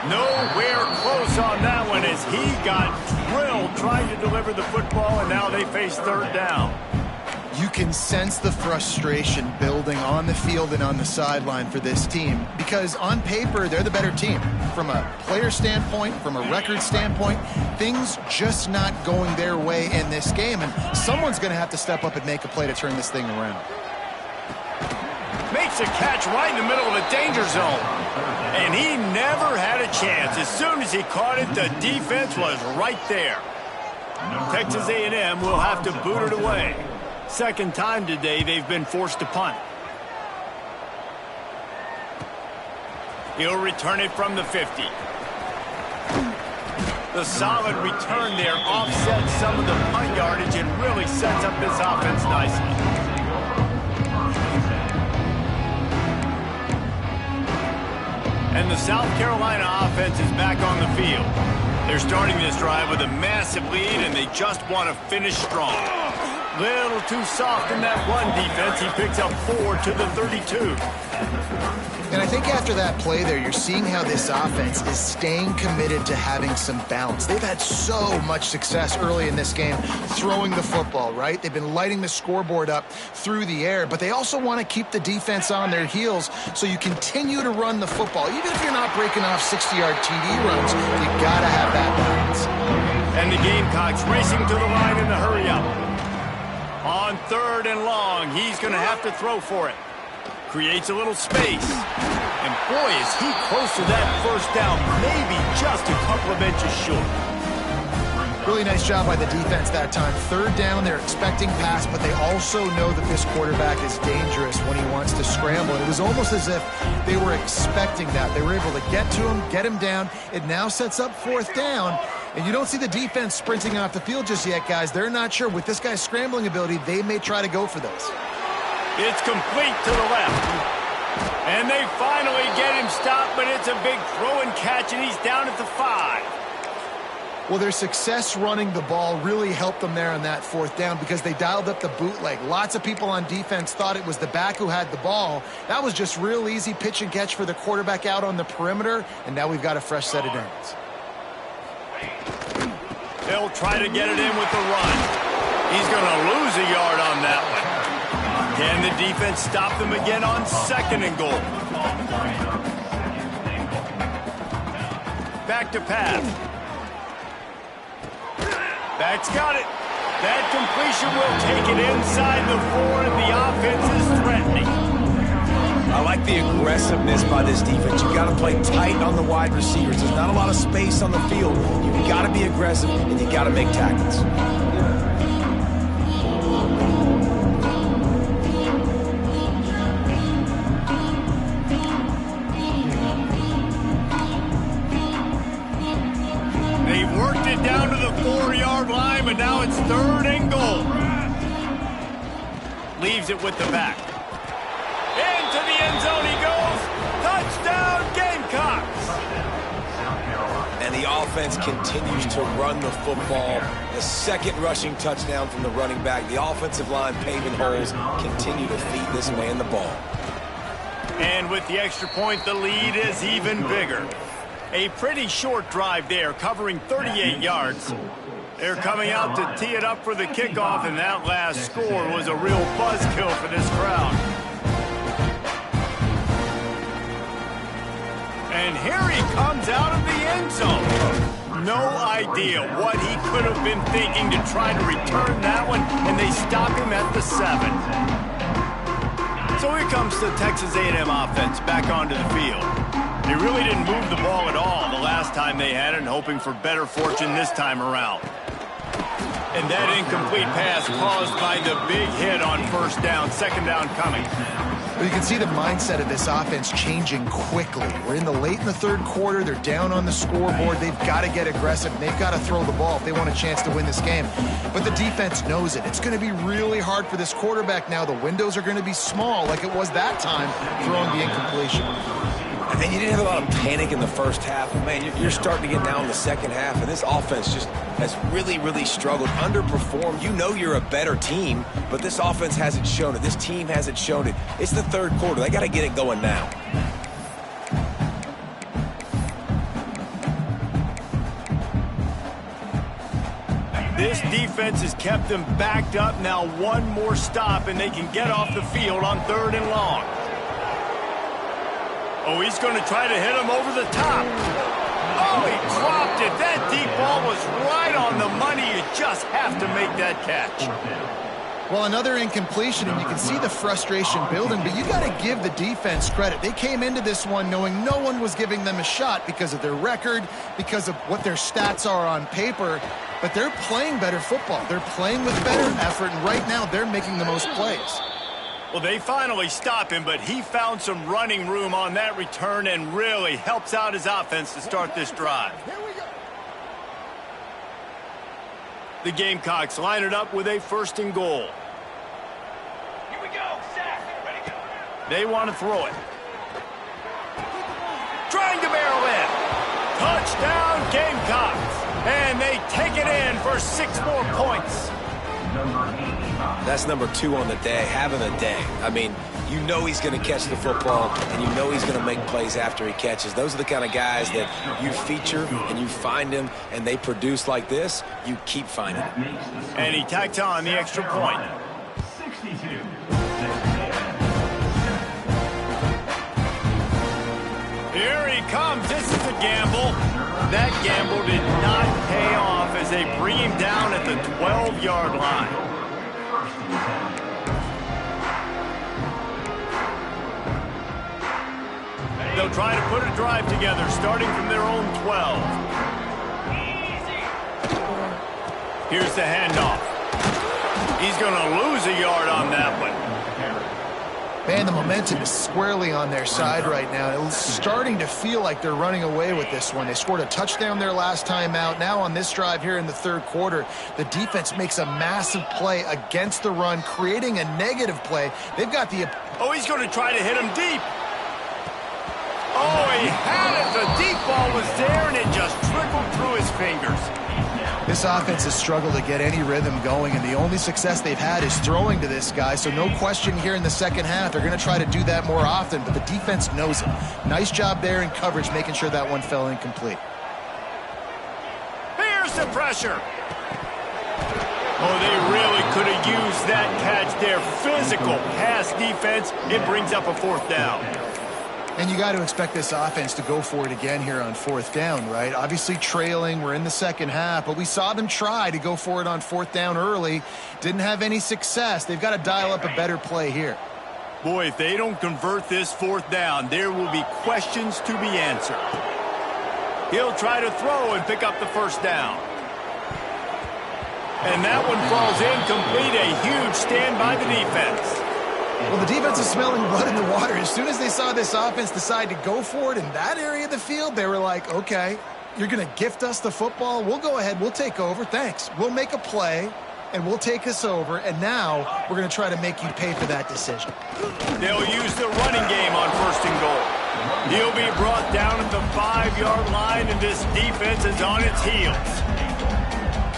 Nowhere close on that one as he got drilled trying to deliver the football, and now they face 3rd down. You can sense the frustration building on the field and on the sideline for this team because on paper, they're the better team. From a player standpoint, from a record standpoint, things just not going their way in this game, and someone's going to have to step up and make a play to turn this thing around. Makes a catch right in the middle of a danger zone. And he never had a chance. As soon as he caught it, the defense was right there. Texas A&M will have to boot it away. Second time today they've been forced to punt. He'll return it from the 50. The solid return there offsets some of the punt yardage and really sets up this offense nicely. And the South Carolina offense is back on the field. They're starting this drive with a massive lead, and they just want to finish strong. Little too soft in that run defense. He picks up 4 to the 32. And I think after that play there, you're seeing how this offense is staying committed to having some balance. They've had so much success early in this game throwing the football, right? They've been lighting the scoreboard up through the air, but they also want to keep the defense on their heels so you continue to run the football. Even if you're not breaking off 60-yard TD runs, you got to have that balance. And the Gamecocks racing to the line in the hurry-up. On 3rd and long, he's going to have to throw for it. Creates a little space. And boy, is he close to that first down, maybe just a couple of inches short. Really nice job by the defense that time. Third down, they're expecting pass, but they also know that this quarterback is dangerous when he wants to scramble. And it was almost as if they were expecting that. They were able to get to him, get him down. It now sets up fourth down. And you don't see the defense sprinting off the field just yet, guys. They're not sure. With this guy's scrambling ability, they may try to go for this. It's complete to the left. And they finally get him stopped, but it's a big throw and catch, and he's down at the 5. Well, their success running the ball really helped them there on that fourth down because they dialed up the bootleg. Lots of people on defense thought it was the back who had the ball. That was just real easy pitch and catch for the quarterback out on the perimeter, and now we've got a fresh set of downs. They'll try to get it in with the run. He's going to lose a yard on that one. Can the defense stop them again on second and goal? Back to pass. Back's got it. That completion will take it inside the 4, and the offense is threatening. I like the aggressiveness by this defense. You got to play tight on the wide receivers. There's not a lot of space on the field. You got to be aggressive, and you got to make tackles. Down to the 4-yard line, but now it's third and goal. Leaves it with the back. Into the end zone he goes. Touchdown, Gamecocks. And the offense continues to run the football. The second rushing touchdown from the running back. The offensive line paving holes. Continue to feed this man the ball. And with the extra point, the lead is even bigger. A pretty short drive there, covering 38 yards. They're coming out to tee it up for the kickoff, and that last score was a real buzzkill for this crowd. And here he comes out of the end zone. No idea what he could have been thinking to try to return that one, and they stop him at the 7. So here comes the Texas A&M offense back onto the field. They really didn't move the ball at all the last time they had it, and hoping for better fortune this time around. And that incomplete pass caused by the big hit on first down, second down coming. Well, you can see the mindset of this offense changing quickly. We're in the third quarter. They're down on the scoreboard. They've got to get aggressive. They've got to throw the ball if they want a chance to win this game. But the defense knows it. It's going to be really hard for this quarterback now. The windows are going to be small like it was that time throwing the incompletion. And you didn't have a lot of panic in the first half. Man, you're starting to get down in the second half, and this offense just has really, really struggled, underperformed. You know you're a better team, but this offense hasn't shown it. This team hasn't shown it. It's the third quarter. They got to get it going now. This defense has kept them backed up. Now one more stop, and they can get off the field on third and long. Oh, he's going to try to hit him over the top. Oh, he dropped it. That deep ball was right on the money. You just have to make that catch. Well, another incompletion, and you can see the frustration building, but you got to give the defense credit. They came into this one knowing no one was giving them a shot because of their record, because of what their stats are on paper, but they're playing better football. They're playing with better effort, and right now they're making the most plays. Well, they finally stop him, but he found some running room on that return and really helps out his offense to start this drive. The Gamecocks line it up with a first and goal. Here we go, Zach. Ready to go. They want to throw it. Trying to barrel in. Touchdown, Gamecocks. And they take it in for 6 more points. That's number 2 on the day, having a day. I mean, you know he's going to catch the football, and you know he's going to make plays after he catches. Those are the kind of guys that you feature and you find them, and they produce like this, you keep finding them. And he tacks on the extra point. 62. Here he comes. This is a gamble. That gamble did not pay off as they bring him down at the 12-yard line. They'll try to put a drive together, starting from their own 12. Here's the handoff. He's going to lose a yard on that one. Man, the momentum is squarely on their side right now. It's starting to feel like they're running away with this one. They scored a touchdown their last time out. Now on this drive here in the third quarter, the defense makes a massive play against the run, creating a negative play. They've got the... Oh, he's going to try to hit him deep. Oh, he had it. The deep ball was there, and it just trickled through his fingers. This offense has struggled to get any rhythm going, and the only success they've had is throwing to this guy, so no question here in the second half. They're going to try to do that more often, but the defense knows it. Nice job there in coverage, making sure that one fell incomplete. Here's the pressure. Oh, they really could have used that catch there. Physical pass defense. It brings up a fourth down. And you got to expect this offense to go for it again here on fourth down, right? Obviously trailing, we're in the second half, but we saw them try to go for it on fourth down early. Didn't have any success. They've got to dial up a better play here. Boy, if they don't convert this fourth down, there will be questions to be answered. He'll try to throw and pick up the first down. And that one falls incomplete. A huge stand by the defense. Well, the defense is smelling blood in the water. As soon as they saw this offense decide to go for it in that area of the field, they were like, okay, you're going to gift us the football. We'll go ahead. We'll take over. Thanks. We'll make a play, and we'll take us over. And now we're going to try to make you pay for that decision. They'll use the running game on first and goal. He'll be brought down at the 5-yard line, and this defense is on its heels.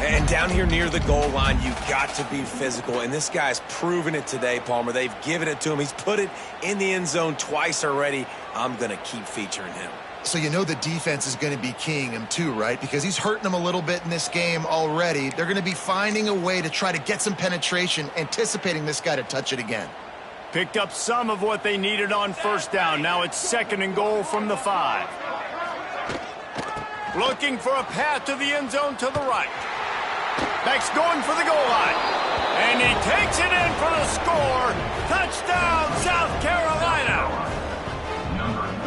And down here near the goal line, you've got to be physical. And this guy's proven it today, Palmer. They've given it to him. He's put it in the end zone twice already. I'm going to keep featuring him. So you know the defense is going to be keying him too, right? Because he's hurting them a little bit in this game already. They're going to be finding a way to try to get some penetration, anticipating this guy to touch it again. Picked up some of what they needed on first down. Now it's second and goal from the 5. Looking for a path to the end zone to the right. Beck's going for the goal line. And he takes it in for the score. Touchdown, South Carolina.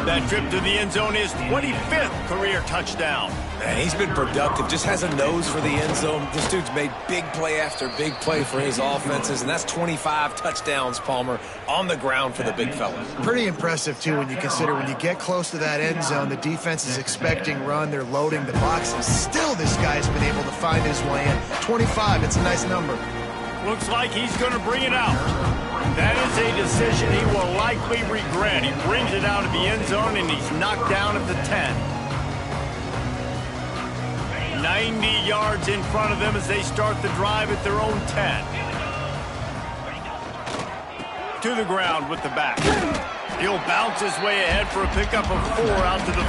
That trip to the end zone is 25th career touchdown. Man, he's been productive. Just has a nose for the end zone. This dude's made big play after big play for his offenses, and that's 25 touchdowns, Palmer, on the ground for the big fella. Pretty impressive, too, when you consider when you get close to that end zone, the defense is expecting run. They're loading the boxes. Still, this guy's been able to find his way in. 25, it's a nice number. Looks like he's going to bring it out. That is a decision he will likely regret. He brings it out of the end zone, and he's knocked down at the 10. 90 yards in front of them as they start the drive at their own 10. To the ground with the back. He'll bounce his way ahead for a pickup of 4 out to the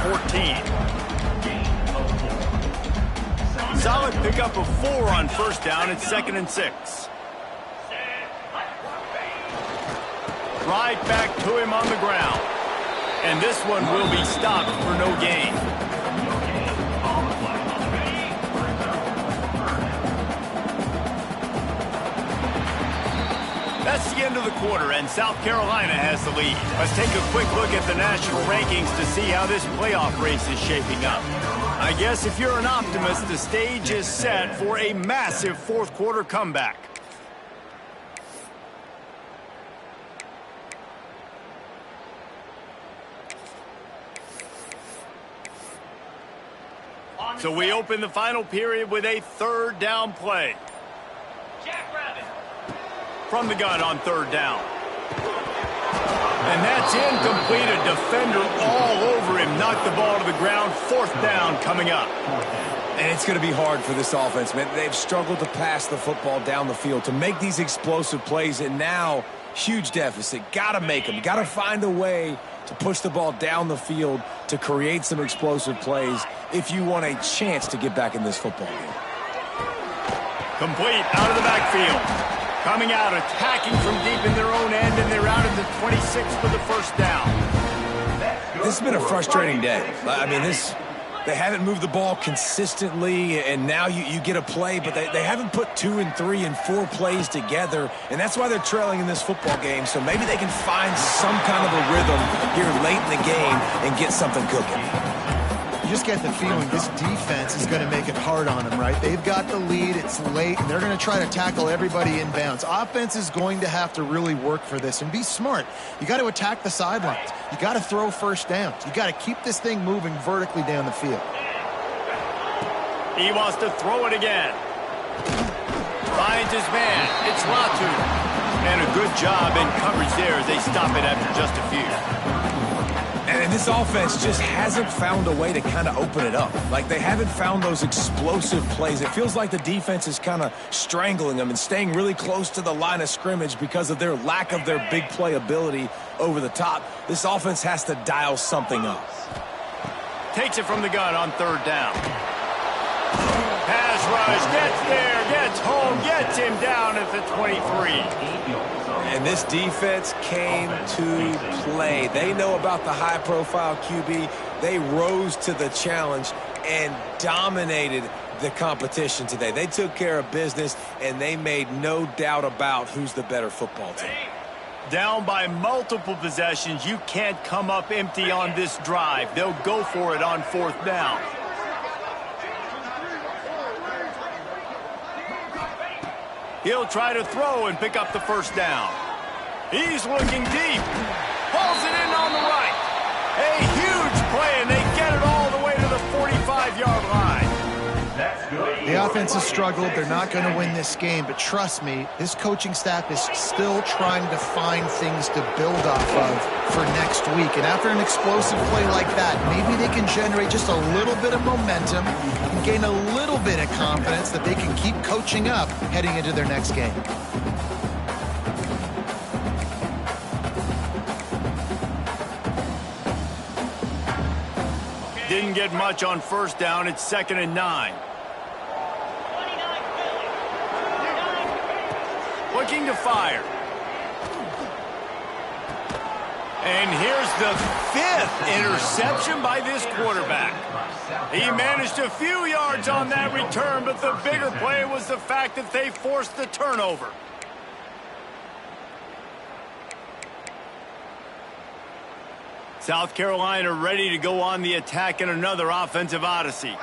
14. Solid pickup of 4 on first down. It's 2nd and 6. Right back to him on the ground. And this one will be stopped for no gain. That's the end of the quarter, and South Carolina has the lead. Let's take a quick look at the national rankings to see how this playoff race is shaping up. I guess if you're an optimist, the stage is set for a massive fourth quarter comeback. So we open the final period with a third down play. From the gun on third down. And that's incomplete. A defender all over him. Knocked the ball to the ground. Fourth down coming up. And it's going to be hard for this offense, man. They've struggled to pass the football down the field, to make these explosive plays, and now huge deficit. Got to make them. Got to find a way to push the ball down the field to create some explosive plays if you want a chance to get back in this football game. Complete out of the backfield. Coming out, attacking from deep in their own end, and they're out at the 26 for the first down. This has been a frustrating day. I mean, they haven't moved the ball consistently, and now you get a play, but they haven't put 2 and 3 and 4 plays together, and that's why they're trailing in this football game. So maybe they can find some kind of a rhythm here late in the game and get something cooking. You just get the feeling this defense is going to make it hard on them, right? They've got the lead, it's late, and they're going to try to tackle everybody inbounds. Offense is going to have to really work for this and be smart. You got to attack the sidelines. You got to throw first downs. You got to keep this thing moving vertically down the field. He wants to throw it again. Finds his man. It's Latu. And a good job in coverage there as they stop it after just a few. And this offense just hasn't found a way to kind of open it up. Like, they haven't found those explosive plays. It feels like the defense is kind of strangling them and staying really close to the line of scrimmage because of their lack of their big play ability over the top. This offense has to dial something up. Takes it from the gun on third down. Pass rush, gets there, gets home, gets him down at the 23. And this defense came to play. They know about the high-profile QB. They rose to the challenge and dominated the competition today. They took care of business, and they made no doubt about who's the better football team. Down by multiple possessions, you can't come up empty on this drive. They'll go for it on fourth down. He'll try to throw and pick up the first down. He's looking deep. Pulls it in on the right. A huge play, and they get it all the way to the 45-yard line. The offense has struggled. They're not going to win this game, but trust me, this coaching staff is still trying to find things to build off of for next week. And after an explosive play like that, maybe they can generate just a little bit of momentum and gain a little bit of confidence that they can keep coaching up heading into their next game. Didn't get much on first down. It's 2nd and 9. Looking to fire. And here's the 5th interception by this quarterback. He managed a few yards on that return, but the bigger play was the fact that they forced the turnover. South Carolina ready to go on the attack in another offensive odyssey.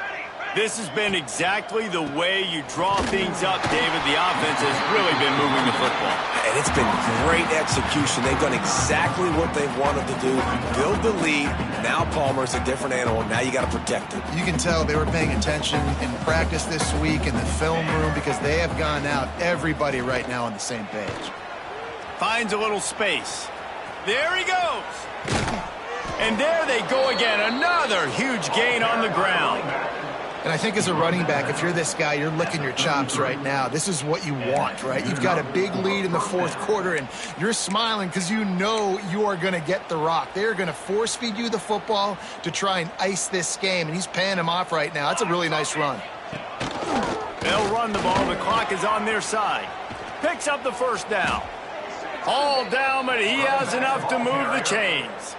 This has been exactly the way you draw things up, David. The offense has really been moving the football. And it's been great execution. They've done exactly what they've wanted to do. Build the lead. Now Palmer's a different animal. Now you got to protect it. You can tell they were paying attention in practice this week in the film room because they have gone out, everybody right now on the same page. Finds a little space. There he goes. And there they go again. Another huge gain on the ground. And I think as a running back, if you're this guy, you're licking your chops right now. This is what you want, right? You've got a big lead in the fourth quarter, and you're smiling because you know you are going to get the rock. They're going to force-feed you the football to try and ice this game, and he's paying him off right now. That's a really nice run. They'll run the ball. The clock is on their side. Picks up the first down. All down, but he has enough to move the chains.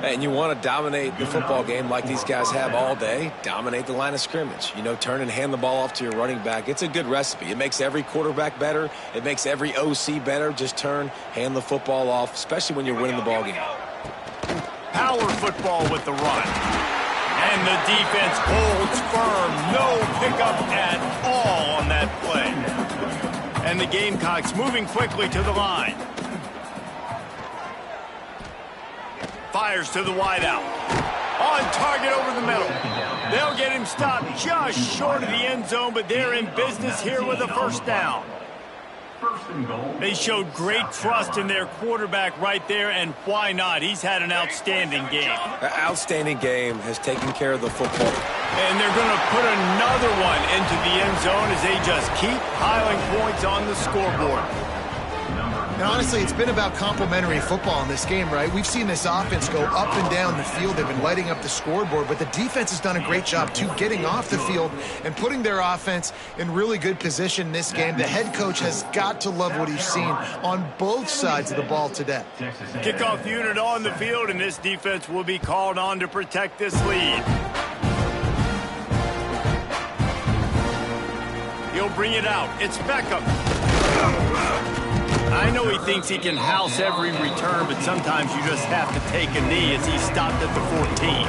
And you want to dominate the football game like these guys have all day. Dominate the line of scrimmage. You know, turn and hand the ball off to your running back. It's a good recipe. It makes every quarterback better. It makes every OC better. Just turn, hand the football off, especially when you're winning the ball game. Power football with the run. And the defense holds firm. No pickup at all on that play. And the Gamecocks moving quickly to the line. Fires to the wideout. On target over the middle. They'll get him stopped just short of the end zone, but they're in business here with a first down. They showed great trust in their quarterback right there, and why not? He's had an outstanding game. An outstanding game, has taken care of the football. And they're going to put another one into the end zone as they just keep piling points on the scoreboard. And honestly, it's been about complementary football in this game, right? We've seen this offense go up and down the field. They've been lighting up the scoreboard, but the defense has done a great job, too, getting off the field and putting their offense in really good position in this game. The head coach has got to love what he's seen on both sides of the ball today. Kickoff unit on the field, and this defense will be called on to protect this lead. He'll bring it out. It's Beckham. I know he thinks he can house every return, but sometimes you just have to take a knee as he stopped at the 14.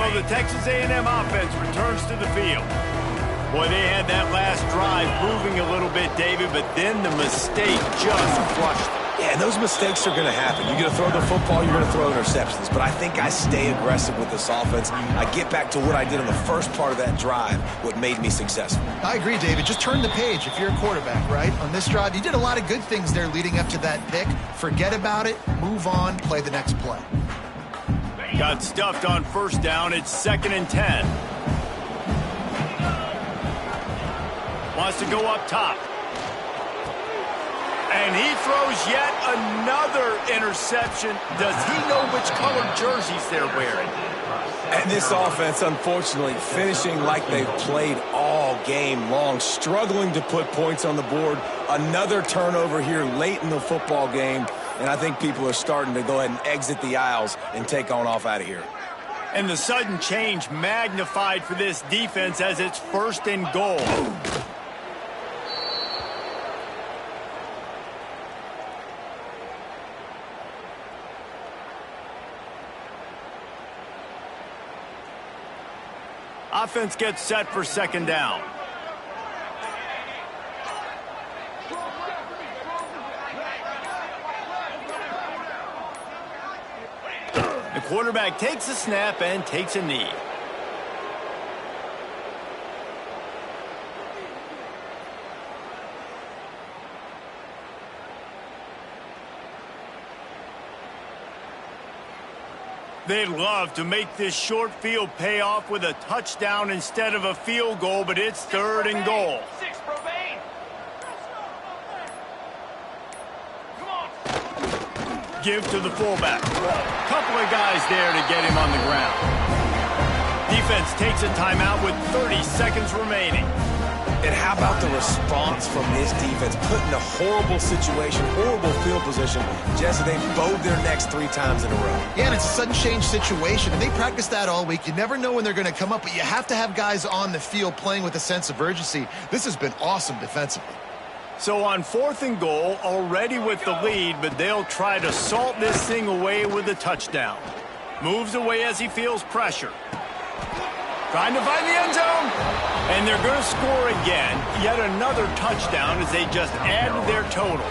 So the Texas A&M offense returns to the field. Boy, they had that last drive moving a little bit, David, but then the mistake just crushed them. Yeah, and those mistakes are going to happen. You're going to throw the football, you're going to throw interceptions. But I think I stay aggressive with this offense. I get back to what I did in the first part of that drive, what made me successful. I agree, David. Just turn the page if you're a quarterback, right? On this drive, you did a lot of good things there leading up to that pick. Forget about it, move on, play the next play. Got stuffed on first down. It's 2nd and 10. Wants to go up top. And he throws yet another interception. Does he know which colored jerseys they're wearing? And this offense, unfortunately, finishing like they've played all game long, struggling to put points on the board. Another turnover here late in the football game, and I think people are starting to go ahead and exit the aisles and take on off out of here. And the sudden change magnified for this defense as it's 1st and goal. Offense gets set for 2nd down. The quarterback takes a snap and takes a knee. They'd love to make this short field pay off with a touchdown instead of a field goal, but it's 3rd and goal. Give to the fullback. Couple of guys there to get him on the ground. Defense takes a timeout with 30 seconds remaining. And how about the response from this defense? Put in a horrible situation, horrible field position. Jesse, they bowed their necks 3 times in a row. Yeah, and it's a sudden change situation, and they practice that all week. You never know when they're going to come up, but you have to have guys on the field playing with a sense of urgency. This has been awesome defensively. So on 4th and goal, already with the lead, but they'll try to salt this thing away with a touchdown. Moves away as he feels pressure. Trying to find the end zone. And they're going to score again. Yet another touchdown as they just added their total.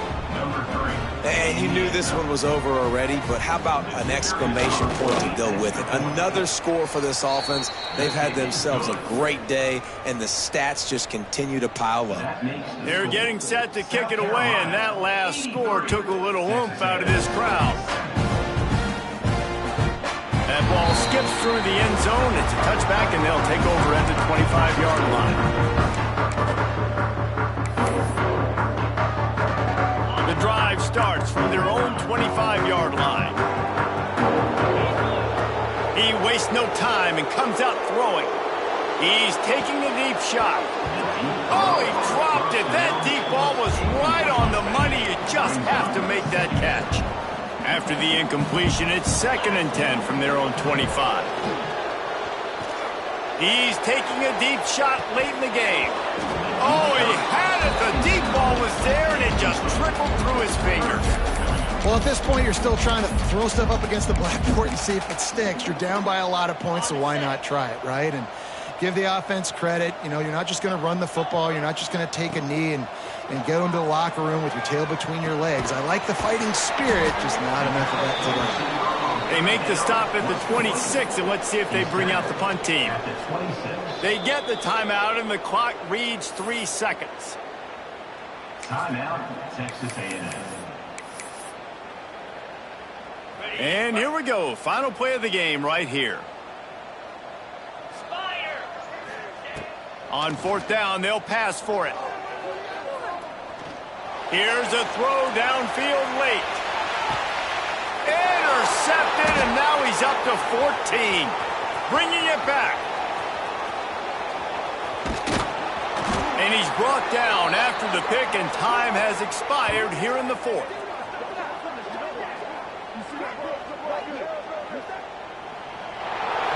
And you knew this one was over already, but how about an exclamation point to go with it? Another score for this offense. They've had themselves a great day, and the stats just continue to pile up. They're getting set to kick it away, and that last score took a little oomph out of this crowd. That ball skips through the end zone. It's a touchback, and they'll take over at the 25-yard line. The drive starts from their own 25-yard line. He wastes no time and comes out throwing. He's taking a deep shot. Oh, he dropped it. That deep ball was right on the money. You just have to make that catch. After the incompletion, it's 2nd and 10 from their own 25. He's taking a deep shot late in the game. Oh, he had it. The deep ball was there, and it just trickled through his fingers. Well, at this point, you're still trying to throw stuff up against the blackboard and see if it sticks. You're down by a lot of points, so why not try it, right? And give the offense credit. You know, you're not just going to run the football. You're not just going to take a knee and go into the locker room with your tail between your legs. I like the fighting spirit, just not enough of that today. They make the stop at the 26, and let's see if they bring out the punt team. They get the timeout, and the clock reads 3 seconds. Timeout, Texas A&M. And here we go. Final play of the game right here. On 4th down, they'll pass for it. Here's a throw downfield late. Intercepted, and now he's up to 14. Bringing it back. And he's brought down after the pick, and time has expired here in the 4th.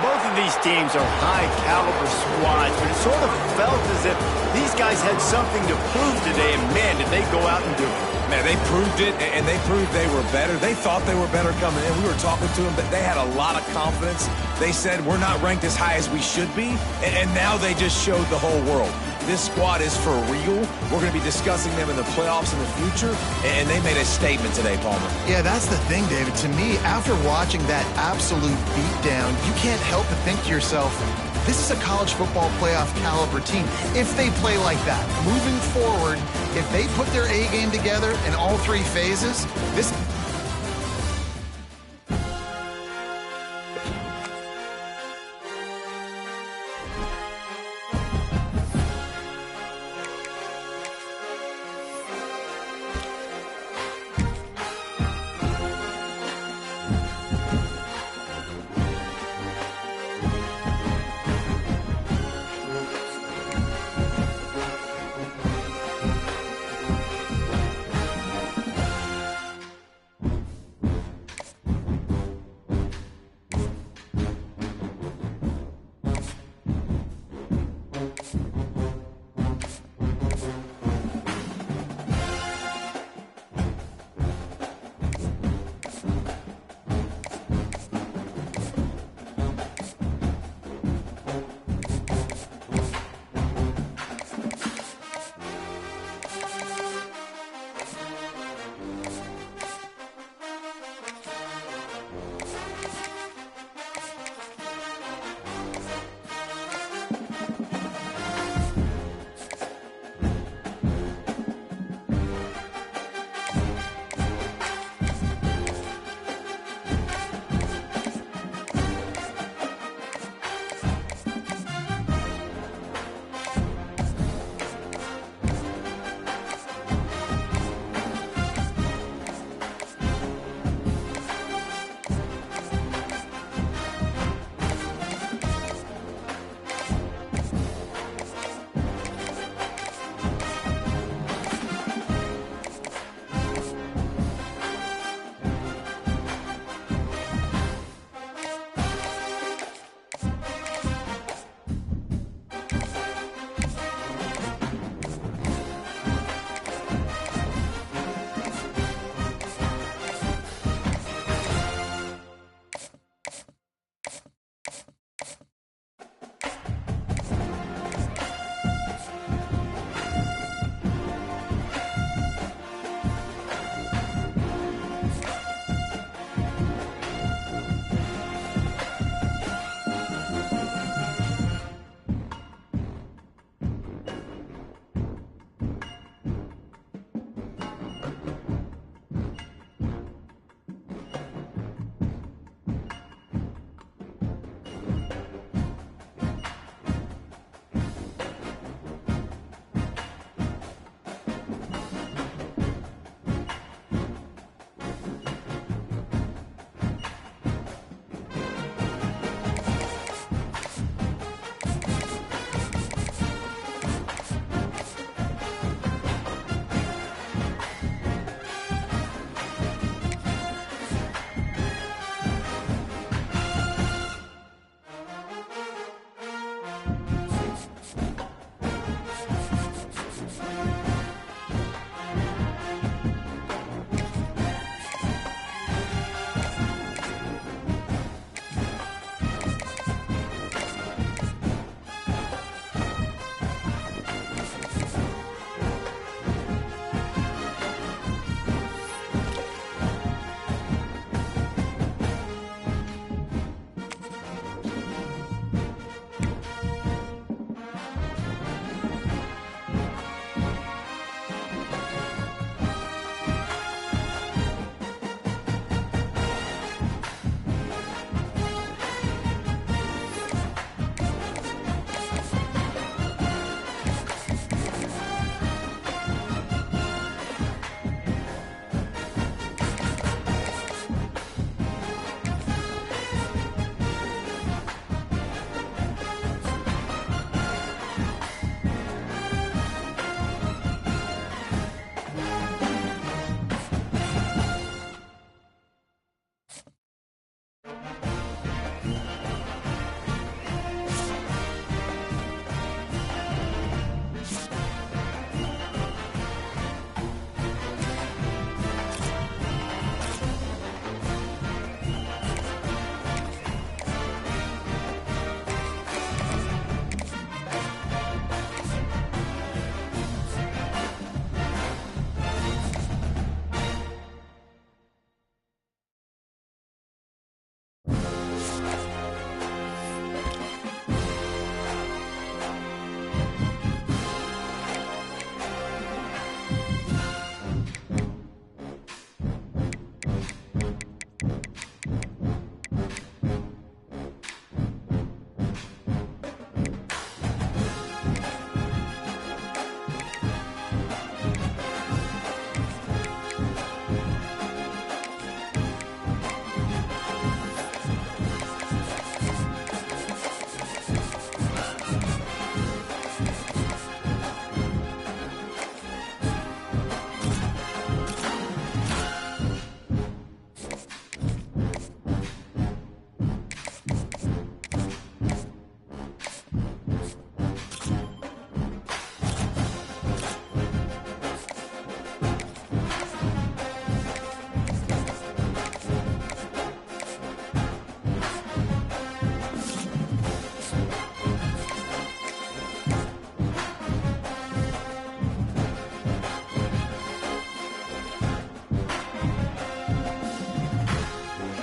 Both of of these teams are high-caliber squads, but it sort of felt as if these guys had something to prove today, and man, did they go out and do it. Man, they proved it, and they proved they were better. They thought they were better coming in. We were talking to them, but they had a lot of confidence. They said, we're not ranked as high as we should be, and now they just showed the whole world. This squad is for real. We're going to be discussing them in the playoffs in the future, and they made a statement today, Palmer. Yeah, that's the thing, David. To me, after watching that absolute beatdown, you can't help but think to yourself, this is a college football playoff caliber team. If they play like that, moving forward, if they put their A game together in all three phases, this